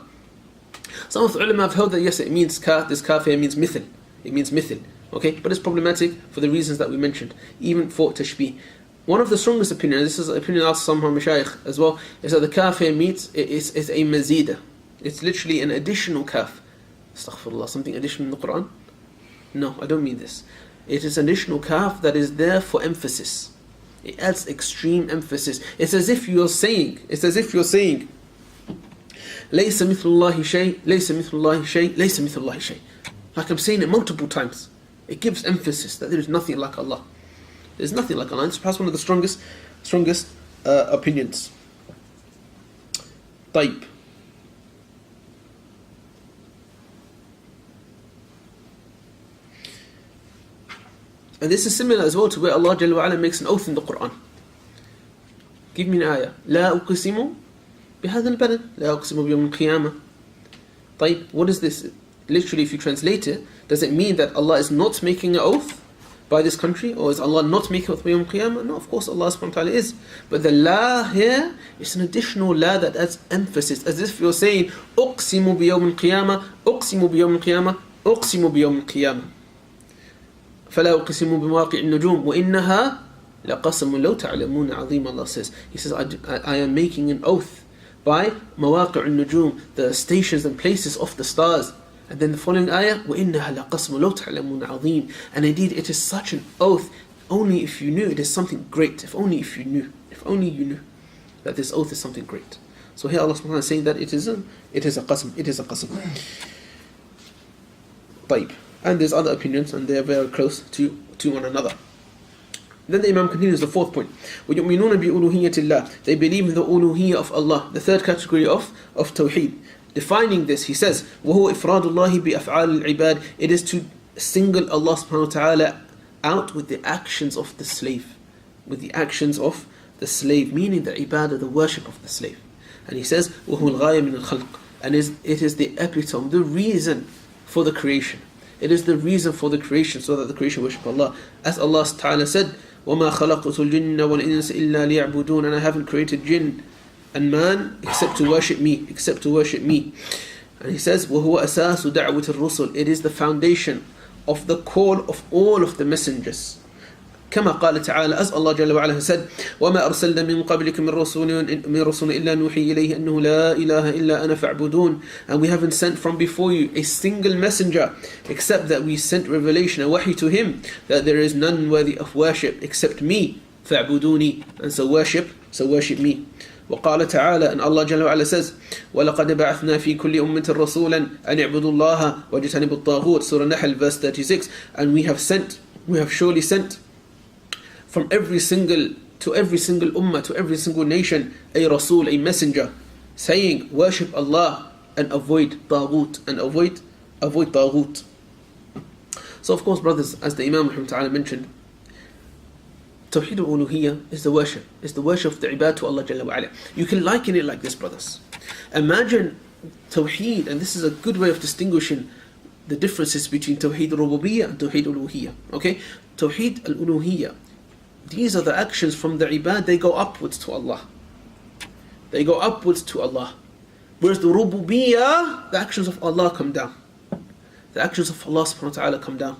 Some of the ulama have held that yes, it means kaf. This kaf here means mithl. It means mithl. Okay, but it's problematic for the reasons that we mentioned, even for tashbih. One of the strongest opinions, this is an opinion of some Shaykh as well, is that the kaf here means it's a mazida. It's literally an additional kaf. Astaghfirullah, something additional in the Quran? No, I don't mean this. It is an additional kaf that is there for emphasis. It adds extreme emphasis. It's as if you're saying, laysa mithlullahi shay, laysa mithlullahi shay, laysa mithlullahi shay. Like I'm saying it multiple times. It gives emphasis that there is nothing like Allah. There's nothing like Allah. It's perhaps one of the strongest opinions. طيب. And this is similar as well to where Allah Jalla wa Ala makes an oath in the Quran. Give me an ayah. لا أقسم بهذا البلد لا أقسم بيوم القيامة. طيب, what is this? Literally, if you translate it, does it mean that Allah is not making an oath by this country? Or is Allah not making an oath by Yawm Qiyamah? No, of course Allah subhanahu wa ta'ala is. But the la here is an additional la that adds emphasis. As if you're saying, أقسم بيوم القيامة أقسم بيوم القيامة أقسم بيوم القيامة فلا أقسم بمواقع النجوم وإنها لقسم لو تعلمون عظيم. Allah says, He says, I am making an oath by مواقع النجوم, the stations and places of the stars. And then the following ayah, وَإِنَّهَا لَقَسْمُ لَوْ تَعْلَمُونَ عَظِيمٌ. And indeed it is such an oath, only if you knew it is something great. If only you knew that this oath is something great. So here Allah subhanahu wa ta'ala is saying that it is a qasm. طيب. And there's other opinions, and they are very close to one another. Then the Imam continues the fourth point. وَيُؤْمِنُونَ بِأُلُوهِيَّةِ اللَّهِ. They believe in the uluhiyyah of Allah, the third category of tawheed. Defining this, he says, وَهُوَ إِفْرَادُ اللَّهِ بِأَفْعَالِ الْعِبَادِ. It is to single Allah subhanahu wa ta'ala out with the actions of the slave. With the actions of the slave, meaning the ibadah, the worship of the slave. And he says, وَهُوَ الْغَايَةُ مِنَ الْخَلْقِ. And it is the epitome, the reason for the creation. It is the reason for the creation, so that the creation worship Allah. As Allah ta'ala said, وَمَا خَلَقْتُ الْجِنَّ وَالْإِنسَ إِلَّا لِيَعْبُدُونَ. And I haven't created jinn and man except to worship me. And he says, وَهُوَ أَسَاسُ دَعْوَةِ الرُّسُلِ. It is the foundation of the call of all of the messengers. كما قال تعالى, as Allah Jalla wa Ala has said, وَمَا أَرْسَلْنَا مِن قَبْلِكَ مِن رَسُولٍ إِلَّا نُوحِي إِلَيْهِ أَنَّهُ لَا إِلَهَ إِلَّا أَنَا فَاعْبُدُونَ. And we haven't sent from before you a single messenger, except that we sent revelation, a wahi to him, that there is none worthy of worship except me. فَاعْبُدُونِي. And so worship me. وقال تعالى, and Allah Jalla wa Ala says, وَلَقَدْ بَعَثْنَا فِي كُلِّ أُمَّةٍ رَسُولًا أَنِ اعْبُدُوا اللَّهَ وَاجْتَنِبُوا الطَّاغُوتَ. Surah Nahl, verse 36. And we have surely sent from every single ummah, to every single nation, a Rasul, a messenger, saying, worship Allah and avoid taghut, avoid taghut. So of course, brothers, as the Imam Muhammad ta'ala mentioned, Tawheed al-Uluhiyyah is the worship of the ibad to Allah Jalla wa Ala. You can liken it like this, brothers. Imagine Tawheed, and this is a good way of distinguishing the differences between Tawheed al-Rububiyyah and Tawheed al-Uluhiyyah. Okay? Tawheed al-Uluhiyyah, these are the actions from the ibad, they go upwards to Allah. Whereas the Rububiyyah, the actions of Allah come down. The actions of Allah subhanahu wa ta'ala come down.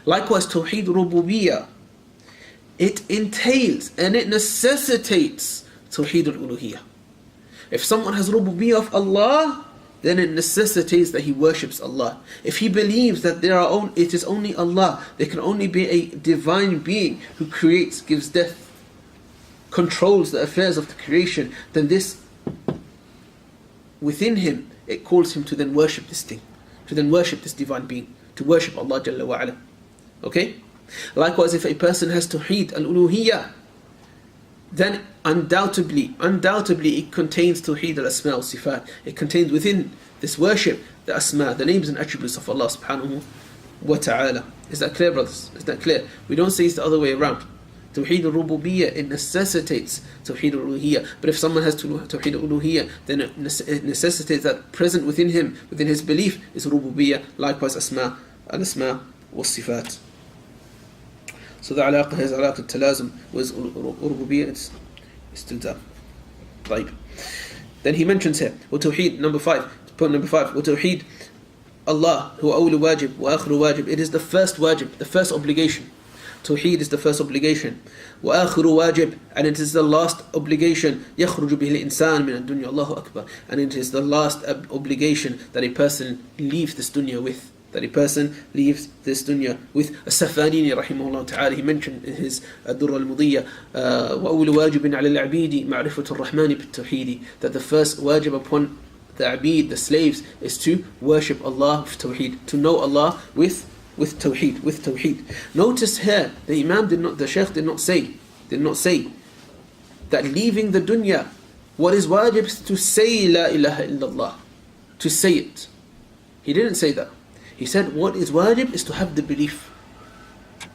Likewise, Tawheed Rububiyyah, it entails and it necessitates Tawheed al-Uluhiyyah. If someone has Rububiyyah of Allah, then it necessitates that he worships Allah. If he believes that it is only Allah, there can only be a divine being who creates, gives death, controls the affairs of the creation, then this, within him, it calls him to then worship this thing, to then worship this divine being, to worship Allah Jalla wa Ala. Okay? Likewise, if a person has Tawheed al-Uluhiyyah, then undoubtedly it contains Tawheed al-Asma wa Sifat. It contains within this worship the Asma, the names and attributes of Allah subhanahu wa ta'ala. Is that clear, brothers? Is that clear? We don't say it's the other way around. Tawheed al-Rububiyyah, it necessitates Tawheed al-Uluhiyyah. But if someone has Tawheed al-Uluhiyyah, then it necessitates that present within him, within his belief, is Rububiyyah. Likewise, Asma, al-Asma wa Sifat. So the alaqa is alaqa talazum was rububiyyah, it's still there. طيب. Then he mentions here, وتوحيد, point number 5, وتوحيد Allah, هو أول واجب وآخر واجب. It is the first wajib, the first obligation. Tawheed is the first obligation. وآخر واجب, and it is the last obligation. يخرج به الإنسان من الدنيا, الله أكبر. And it is the last obligation that a person leaves this dunya with. That a person leaves this dunya with. As-Safanini rahimahullah ta'ala, he mentioned in his Ad-Durra al-Mudiyya, وَأَوْلُ وَاجِبٍ عَلَى الْعَبِيدِ مَعْرِفَةُ الرَّحْمَنِ بِالتَّوْحِيدِ, that the first wajib upon the abid, the slaves, is to worship Allah with Tawheed, to know Allah with Tawheed. Notice here, the Shaykh did not say that leaving the dunya, what is wajib is to say La ilaha illallah, to say it. He didn't say that. He said what is wajib is to have the belief.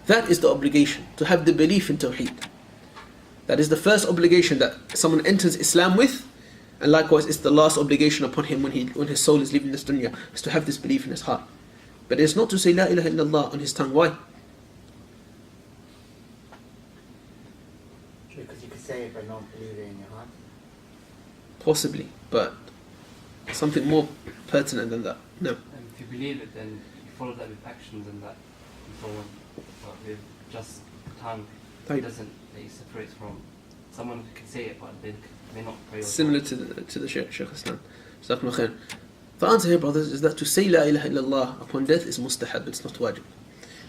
That is the obligation, to have the belief in Tawheed. That is the first obligation that someone enters Islam with, and likewise it's the last obligation upon him when his soul is leaving this dunya, is to have this belief in his heart. But it's not to say La ilaha illallah on his tongue. Why? Because you could say it but not believe it in your heart. Possibly, but something more pertinent than that. No. And if you believe it, then you follow that with actions and that and so on. But with just tongue, it doesn't. It separates from someone who can say it, but they may not pray. Similar to the Shaykh Islam. Jazakumullah khair. The answer here, brothers, is that to say La ilaha illallah upon death is mustahab, it's not wajib.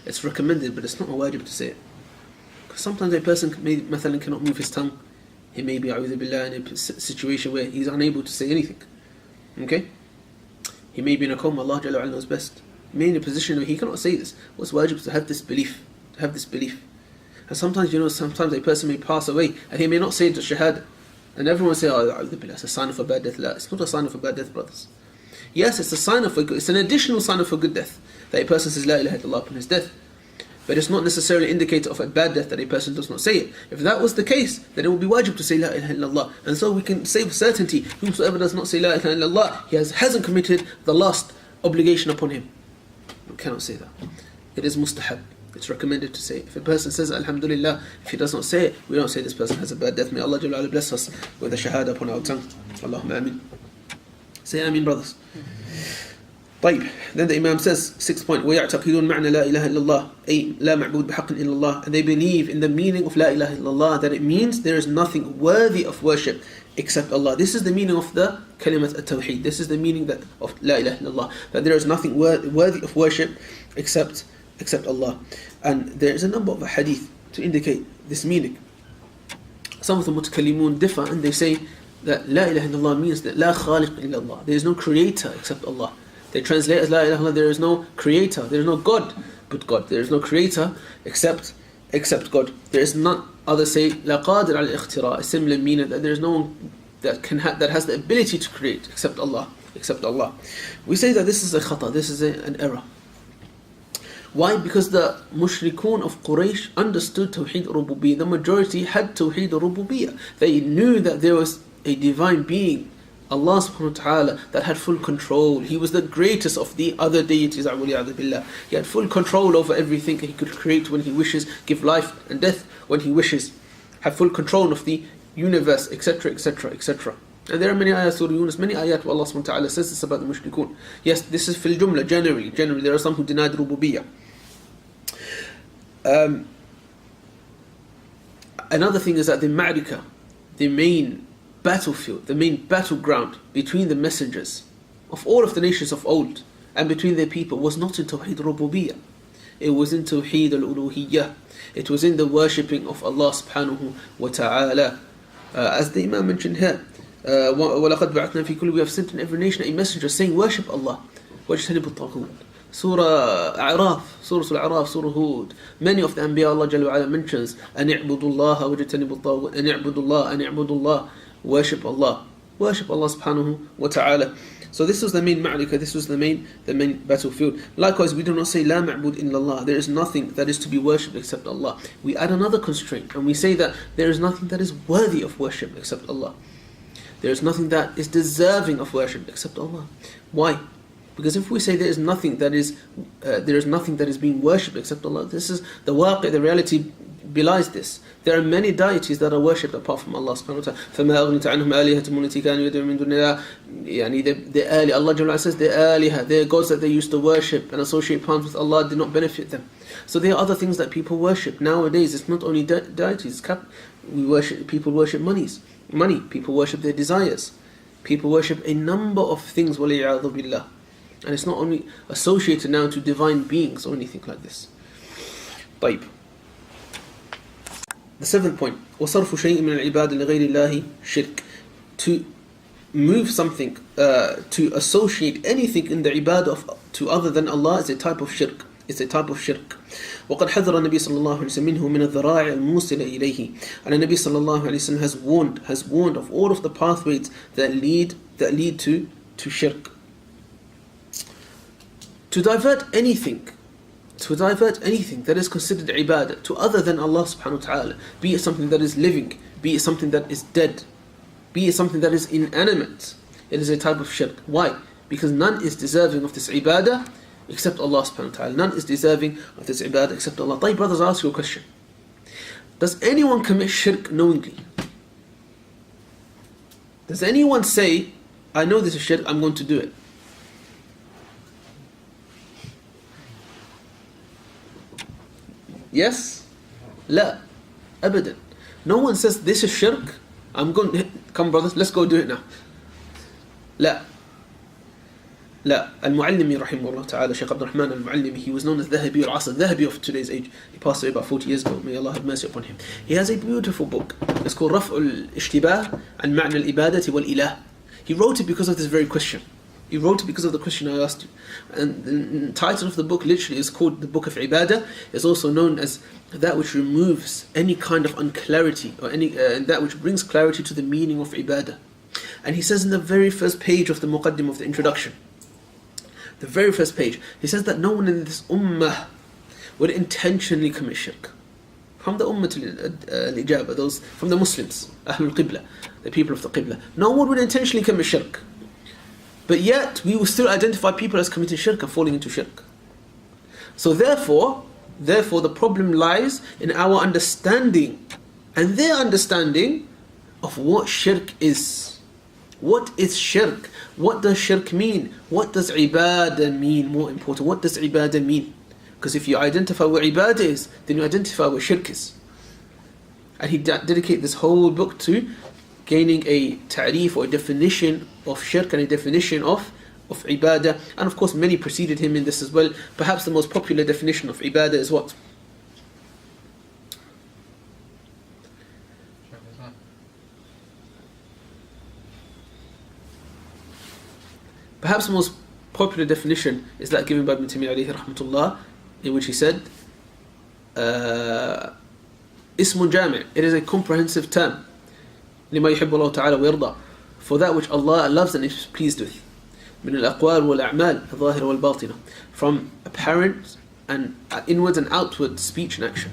It's recommended, but it's not a wajib to say it. Because sometimes a person cannot move his tongue. He may be, a'udhu billah, in a situation where he's unable to say anything. Okay? He may be in a coma, Allah Jalla wa Ala knows best. He may be in a position where he cannot say this. What's wajib is to have this belief. And sometimes a person may pass away and he may not say it to shahada. And everyone will say, oh, a'udhu billah, it's a sign of a bad death. La, it's not a sign of a bad death, brothers. Yes, it's a sign of it's an additional sign of a good death that a person says La ilaha illallah upon his death. But it's not necessarily an indicator of a bad death that a person does not say it. If that was the case, then it would be wajib to say La ilaha illallah. And so we can say with certainty, whosoever does not say La ilaha illallah, he hasn't committed the last obligation upon him. We cannot say that. It is mustahab. It's recommended to say it. If a person says Alhamdulillah, if he does not say it, we don't say this person has a bad death. May Allah Jalla wa Ala bless us with a shahada upon our tongue. Allahumma ameen. Say Ameen, brothers. طيب. Then the Imam says, 6th point, وَيَعْتَقِدُونَ مَعْنَى لَا إِلَهَ إِلَّا اللَّهِ أي لَا مَعْبُودَ بِحَقٍ إِلَّا اللَّهِ. And they believe in the meaning of La ilaha illallah, that it means there is nothing worthy of worship except Allah. This is the meaning of the kalimat at-tawheed. This is the meaning of La ilaha illallah, that there is nothing worthy of worship except Allah. And there is a number of hadith to indicate this meaning. Some of the mutakallimun differ and they say that La ilaha illallah means that La khaliq illallah, there is no creator except Allah. They translate as La ilaha illallah, there is no creator, there is no God but God. There is no creator except God. There is none. Others say La qadir al-ikhtira, a similar meaning, that there is no one that has the ability to create except Allah. We say that this is a khata, this is an error. Why? Because the mushrikun of Quraysh understood Tawheed Rububiyyah. The majority had Tawheed Rububiyyah. They knew that there was a divine being, Allah subhanahu wa ta'ala, that had full control. He was the greatest of the other deities. He had full control over everything. He could create when he wishes, give life and death when he wishes, have full control of the universe, etc. And there are many ayat, Surah Yunus, many ayat where Allah subhanahu wa ta'ala says this about the mushrikun. Yes, this is fil jumla, generally. There are some who denied rububiyyah. Another thing is that the ma'rika, the main battlefield, the main battleground between the messengers of all of the nations of old and between their people was not in Tawheed Rububiyyah. It was in Tawheed Al-Uluhiyyah. It was in the worshipping of Allah subhanahu wa ta'ala. As the Imam mentioned here, وَلَقَدْ بَعَثْنَا فِي كُلِّ, we have sent in every nation a messenger saying, worship Allah. وَاجْتَنِبُوا الطَّاغُوتَ. Surah A'raf, Surah Al-A'raf, Surah Hud. Many of the Anbiya Allah Jalla wa'ala mentions, أَنِ اعْبُدُوا اللَّهَ وَاجْتَنِبُوا الطَّاغُوتَ. أَنِ اعْبُدُوا اللَّهَ, أَنِ اعْبُدُوا اللَّهَ. Worship Allah. Worship Allah subhanahu wa ta'ala. So this was the main ma'rika, this was the main battlefield. Likewise, we do not say, لَا مَعْبُودٍ إِلَّا اللَّهِ. There is nothing that is to be worshipped except Allah. We add another constraint, and we say that there is nothing that is worthy of worship except Allah. There is nothing that is deserving of worship except Allah. Why? Because if we say there is nothing that is being worshipped except Allah, this is the waqi', the reality belies this. There are many deities that are worshipped apart from Allah subhanahu wa ta'ala. فَمَا أَغْنِتَ عَنْهُمْ آلِهَةُمْ الَّتِي كَانُوا يَدْعُونَ مِن دُونِ اللَّهِ. Allah Jalla says their aliha, their gods that they used to worship and associate partners with Allah, did not benefit them. So there are other things that people worship. Nowadays it's not only deities. People worship money. People worship their desires. People worship a number of things, وَلِيَعَذُ بِاللَّهِ. And it's not only associated now to divine beings or anything like this. طيب. The seventh point, وَصَرْفُ شَيْءٍ مِنَ الْعِبَادِ لِغَيْرِ اللَّهِ شِرْكٍ. To move something, to associate anything in the ibadah to other than Allah is a type of shirk. It's a type of shirk. وقد حذر النبي صلى الله عليه وسلم منه من الذراع الموصلة إليه. And the Nabi صلى الله عليه وسلم has warned of all of the pathways that lead to shirk. To divert anything that is considered ibadah to other than Allah subhanahu wa ta'ala, be it something that is living, be it something that is dead, be it something that is inanimate, it is a type of shirk. Why? Because none is deserving of this ibadah except Allah subhanahu wa ta'ala. None is deserving of this ibadah except Allah. طيب, brothers, I'll ask you a question. Does anyone commit shirk knowingly? Does anyone say, I know this is shirk, I'm going to do it? Yes? La. Abadan. No one says this is shirk. Come brothers, let's go do it now. La. Al-Mu'allimi rahimahullah ta'ala, Shaykh Abdul Rahman Al-Mu'allimi, he was known as Dhahabi al-Asr, Dhahabi of today's age. He passed away about 40 years ago. May Allah have mercy upon him. He has a beautiful book. It's called Raf'ul Ishtibah Al-Matn Al Ibadati Wal Ilah. He wrote it because of this very question. He wrote it because of the question I asked you. And the title of the book literally is called the Book of Ibadah. It's also known as that which removes any kind of unclarity or that which brings clarity to the meaning of Ibadah. And he says in the very first page of the Muqaddim of the introduction, the very first page, he says that no one in this ummah would intentionally commit shirk. From the ummah al-ijabah, those from the Muslims, Ahlul Qibla, the people of the Qibla, no one would intentionally commit shirk. But yet, we will still identify people as committing shirk and falling into shirk. So therefore, the problem lies in our understanding and their understanding of what shirk is. What is shirk? What does shirk mean? What does ibadah mean? More important, what does ibadah mean? Because if you identify what ibadah is, then you identify what shirk is. And he dedicated this whole book to gaining a ta'rif or a definition of shirk and a definition of ibadah. And of course many preceded him in this as well. Perhaps the most popular definition of ibadah is what? Perhaps the most popular definition is that given by Ibn Taymiyyah alayhi rahmatullah, in which he said, Ismun Jami', it is a comprehensive term. لما يحب الله تعالى ويرضى, for that which Allah loves and is pleased with. من الأقوال والأعمال الظاهرة والباطنة, from apparent and inward and outward speech and action.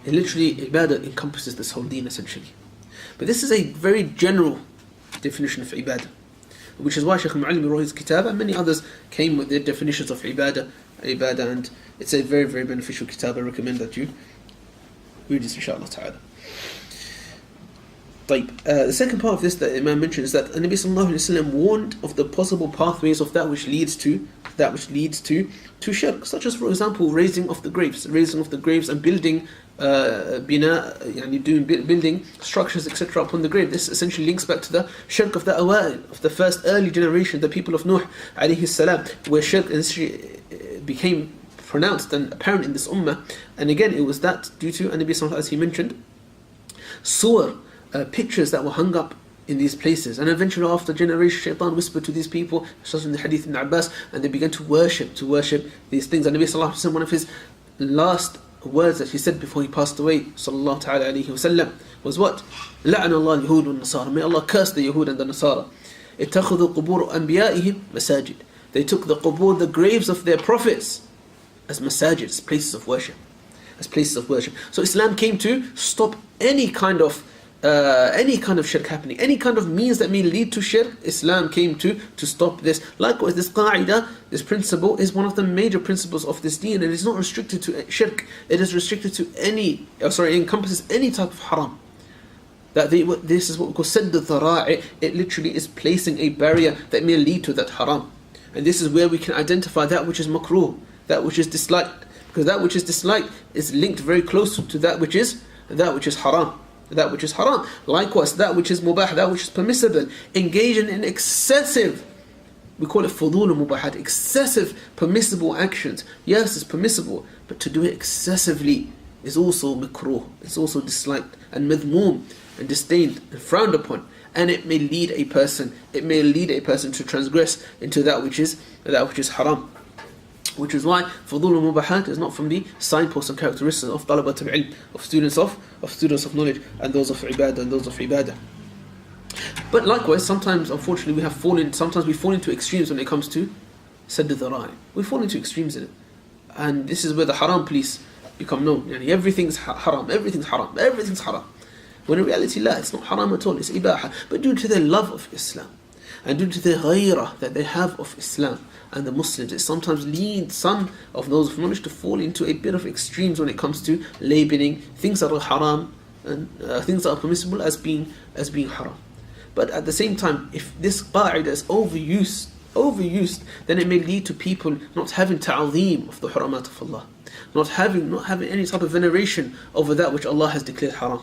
It literally, ibadah encompasses this whole deen essentially. But this is a very general definition of ibadah, which is why Shaykh Al-Mu'allimi wrote his kitab, and many others came with their definitions of ibadah, and it's a very, very beneficial kitab. I recommend that you read this, inshallah ta'ala. The second part of this that Imam mentioned is that the Nabi sallallahu alaihi wasallam warned of the possible pathways of that which leads to shirk, such as, for example, raising of the graves and building building structures, etc. upon the grave. This essentially links back to the shirk of the awa'il, of the first early generation, the people of Nuh alayhi salam, where shirk became pronounced and apparent in this ummah. And again, it was that due to Nabi sallallahu, as he mentioned, suwar, pictures that were hung up in these places. And eventually after generation, shaitan whispered to these people, such in the hadith ibn Abbas, and they began to worship these things. And Nabi sallallahu alayhi wa sallam, one of his last words that he said before he passed away, sallallahu ta'ala alayhi wa sallam, was what? لَعْنَ اللَّهِ الْيَهُودُ وَالنَّصَارَى. May Allah curse the Yahud and the Nasara. اتَّخَذُوا قُبُورُ أَنْبِيَائِهِمْ مساجد. They took the qubur, the graves of their prophets, as masajid, as places of worship. So Islam came to stop any kind of shirk happening, any kind of means that may lead to shirk. Islam came to stop this. Likewise, this qa'idah, this principle, is one of the major principles of this deen, and it is not restricted to shirk. It is restricted to it encompasses any type of haram. This is what we call sadd al-dhara'i. It literally is placing a barrier that may lead to that haram. And this is where we can identify that which is makruh, that which is disliked, because that which is disliked is linked very close to that which is haram. Likewise, that which is mubah, that which is permissible, engaging in excessive, we call it fudul mubahat, excessive permissible actions. Yes, it's permissible, but to do it excessively is also makruh, it's also disliked and madhmoom and disdained and frowned upon. And it may lead a person to transgress into that which is haram. Which is why fudul mubahat is not from the signposts and characteristics of talabat al-ilm, of students of knowledge, and those of ibadah. But likewise, sometimes unfortunately we fall into extremes when it comes to sadd al-dhara'i. We fall into extremes in it, and this is where the haram police become known. Everything's haram. When in reality, it's not haram at all, it's ibaha. But due to their love of Islam, and due to the ghayrah that they have of Islam and the Muslims, it sometimes leads some of those of knowledge to fall into a bit of extremes when it comes to labeling things that are haram and things that are permissible as being haram. But at the same time, if this qa'idah is overused, then it may lead to people not having ta'zeem of the huramat of Allah, not having any type of veneration over that which Allah has declared haram.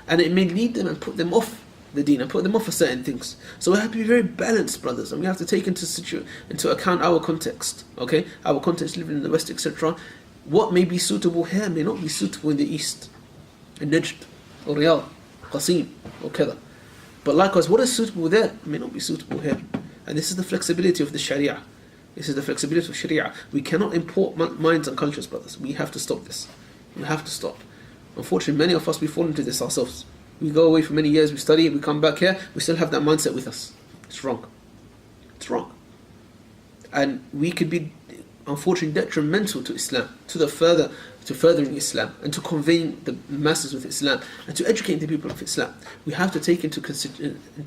And it may lead them and put them off the deen and put them off for certain things. So we have to be very balanced, brothers, and we have to take into account our context. Okay, our context, living in the West, etc. What may be suitable here may not be suitable in the East, in Najd or Riyadh, Qasim or Kada. But likewise, what is suitable there may not be suitable here. And this is the flexibility of the Sharia. We cannot import minds and cultures, brothers. We have to stop this. We have to stop. Unfortunately, many of us, we fall into this ourselves. We go away for many years, we study, we come back here, we still have that mindset with us. It's wrong. And we could be, unfortunately, detrimental to Islam, to furthering Islam, and to conveying the masses with Islam, and to educate the people of Islam. We have to take into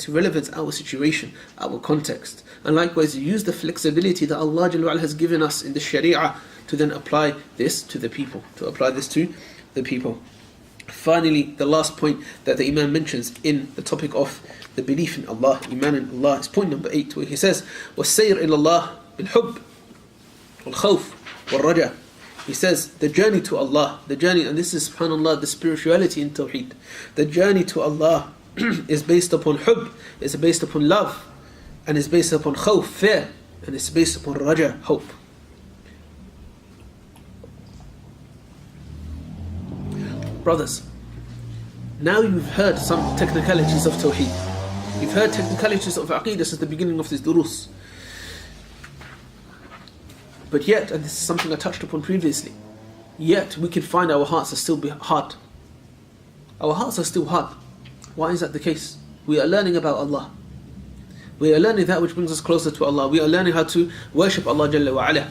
relevance our situation, our context, and likewise use the flexibility that Allah Jalla wa'ala has given us in the Sharia to then apply this to the people, Finally, the last point that the Imam mentions in the topic of the belief in Allah, Iman in Allah, is point number 8, where he says, وَالسَّيْرِ إِلَى اللَّهِ بِالْحُبِّ وَالْخَوْفِ وَالرَّجَى. He says, the journey to Allah, and this is, subhanAllah, the spirituality in Tawheed. The journey to Allah is based upon hubb, is based upon love, and is based upon khawf, fear, and it's based upon raja, hope. Brothers, now you've heard some technicalities of Tawheed. You've heard technicalities of Aqidah since the beginning of this durus. But yet, and this is something I touched upon previously, yet we can find our hearts are still hard. Our hearts are still hard. Why is that the case? We are learning about Allah. We are learning that which brings us closer to Allah. We are learning how to worship Allah Jalla wa Ala.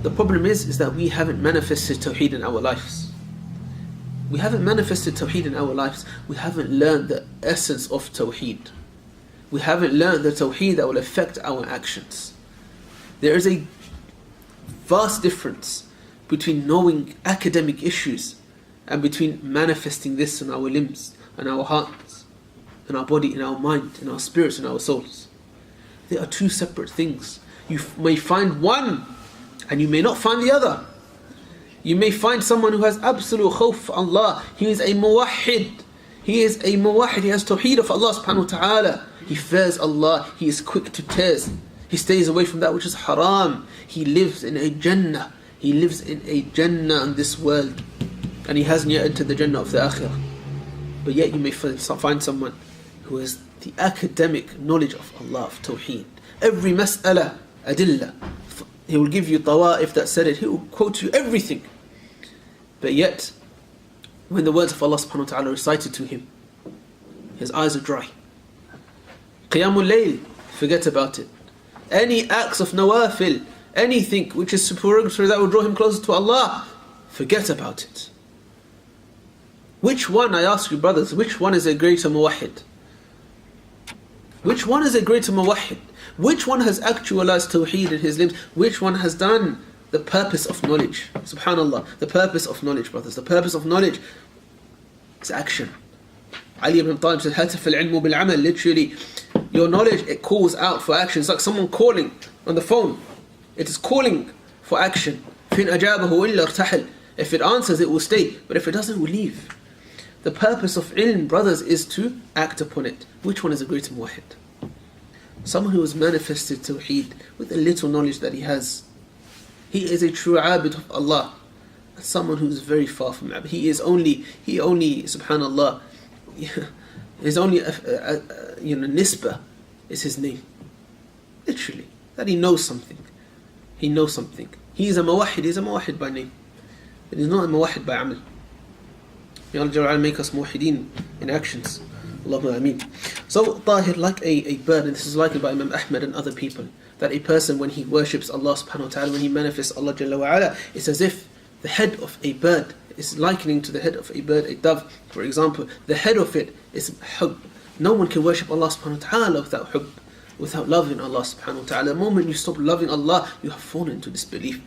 The problem is that we haven't manifested Tawheed in our lives. We haven't manifested Tawheed in our lives. We haven't learned the essence of Tawheed. We haven't learned the Tawheed that will affect our actions. There is a vast difference between knowing academic issues and between manifesting this in our limbs, and our hearts, in our body, in our mind, in our spirits, in our souls. They are two separate things. You may find one and you may not find the other. You may find someone who has absolute khawf for Allah. He is a muwahhid. He is a muwahhid. He has tawheed of Allah subhanahu wa ta'ala. He fears Allah. He is quick to tears. He stays away from that which is haram. He lives in a Jannah. He lives in a Jannah in this world. And he hasn't yet entered the Jannah of the Akhirah. But yet you may find someone who has the academic knowledge of Allah, of tawheed. Every mas'ala, adillah. He will give you tawa'if that said it. He will quote you everything. But yet, when the words of Allah subhanahu wa ta'ala are recited to him, his eyes are dry. Qiyamul layl, forget about it. Any acts of nawafil, anything which is supererogatory that will draw him closer to Allah, forget about it. Which one, I ask you brothers, which one is a greater muwahhid? Which one is a greater muwahhid? Which one has actualized tawheed in his limbs? Which one has done the purpose of knowledge? Subhanallah, the purpose of knowledge, brothers. The purpose of knowledge is action. Ali ibn Talib said, هَتَفَ الْعِلْمُ بِالْعَمَلِ. Literally, your knowledge, it calls out for action. It's like someone calling on the phone. It is calling for action. فِإِنْ أَجَابَهُ إِلَّا ارْتَحَلْ. If it answers, it will stay. But if it doesn't, it will leave. The purpose of ilm, brothers, is to act upon it. Which one is a greater muwahhid? Someone who has manifested tawheed with the little knowledge that he has. He is a true abid of Allah. And someone who is very far from abid. He only, subhanallah, is only nisbah is his name. Literally. That he knows something. He knows something. He is a muwahhid by name. But he's not a muwahhid by amal. May Allah make us muwahhideen in actions. Allahumma ameen. So, tahir, like a bird, and this is likened by Imam Ahmad and other people, that a person, when he worships Allah subhanahu wa ta'ala, when he manifests Allah Jalla wa ala, it's as if the head of a bird is likening to the head of a bird, a dove, for example. The head of it is hub. No one can worship Allah subhanahu wa ta'ala without hub, without loving Allah subhanahu wa ta'ala. The moment you stop loving Allah, you have fallen into disbelief.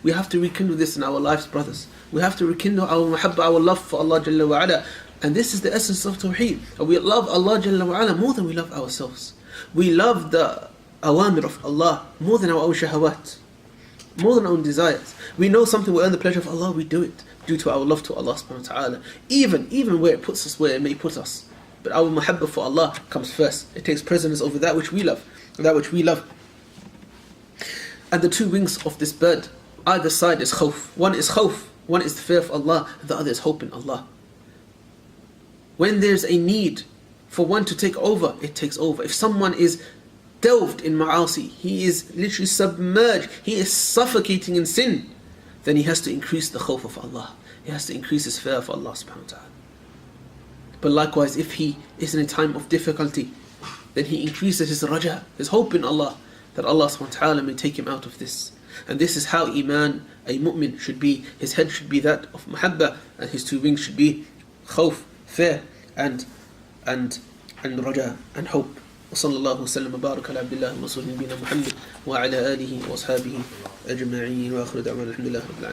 We have to rekindle this in our lives, brothers. We have to rekindle our mahabba, our love for Allah Jalla wa ala. And this is the essence of tawheed. We love Allah Jalla wa ala more than we love ourselves. We love the awamir of Allah more than our own shahawat, more than our own desires. We know something will earn the pleasure of Allah, we do it due to our love to Allah subhanahu wa ta'ala. Even where it puts us, where it may put us. But our mahabba for Allah comes first. It takes precedence over that which we love. And the two wings of this bird, either side is khawf. One is khawf, one is the fear of Allah, and the other is hope in Allah. When there's a need for one to take over, it takes over. If someone is delved in ma'asi, he is literally submerged, he is suffocating in sin, then he has to increase the khawf of Allah. He has to increase his fear of Allah subhanahu wa ta'ala. But likewise, if he is in a time of difficulty, then he increases his raja, his hope in Allah, that Allah subhanahu wa ta'ala may take him out of this. And this is how iman, a mu'min, should be. His head should be that of mahabba, and his two wings should be khawf, fear, and raja, and hope. وصلى الله وسلم وبارك على عبد الله ورسوله نبينا محمد وعلى آله وأصحابه أجمعين وآخر دعوانا الحمد لله رب العالمين.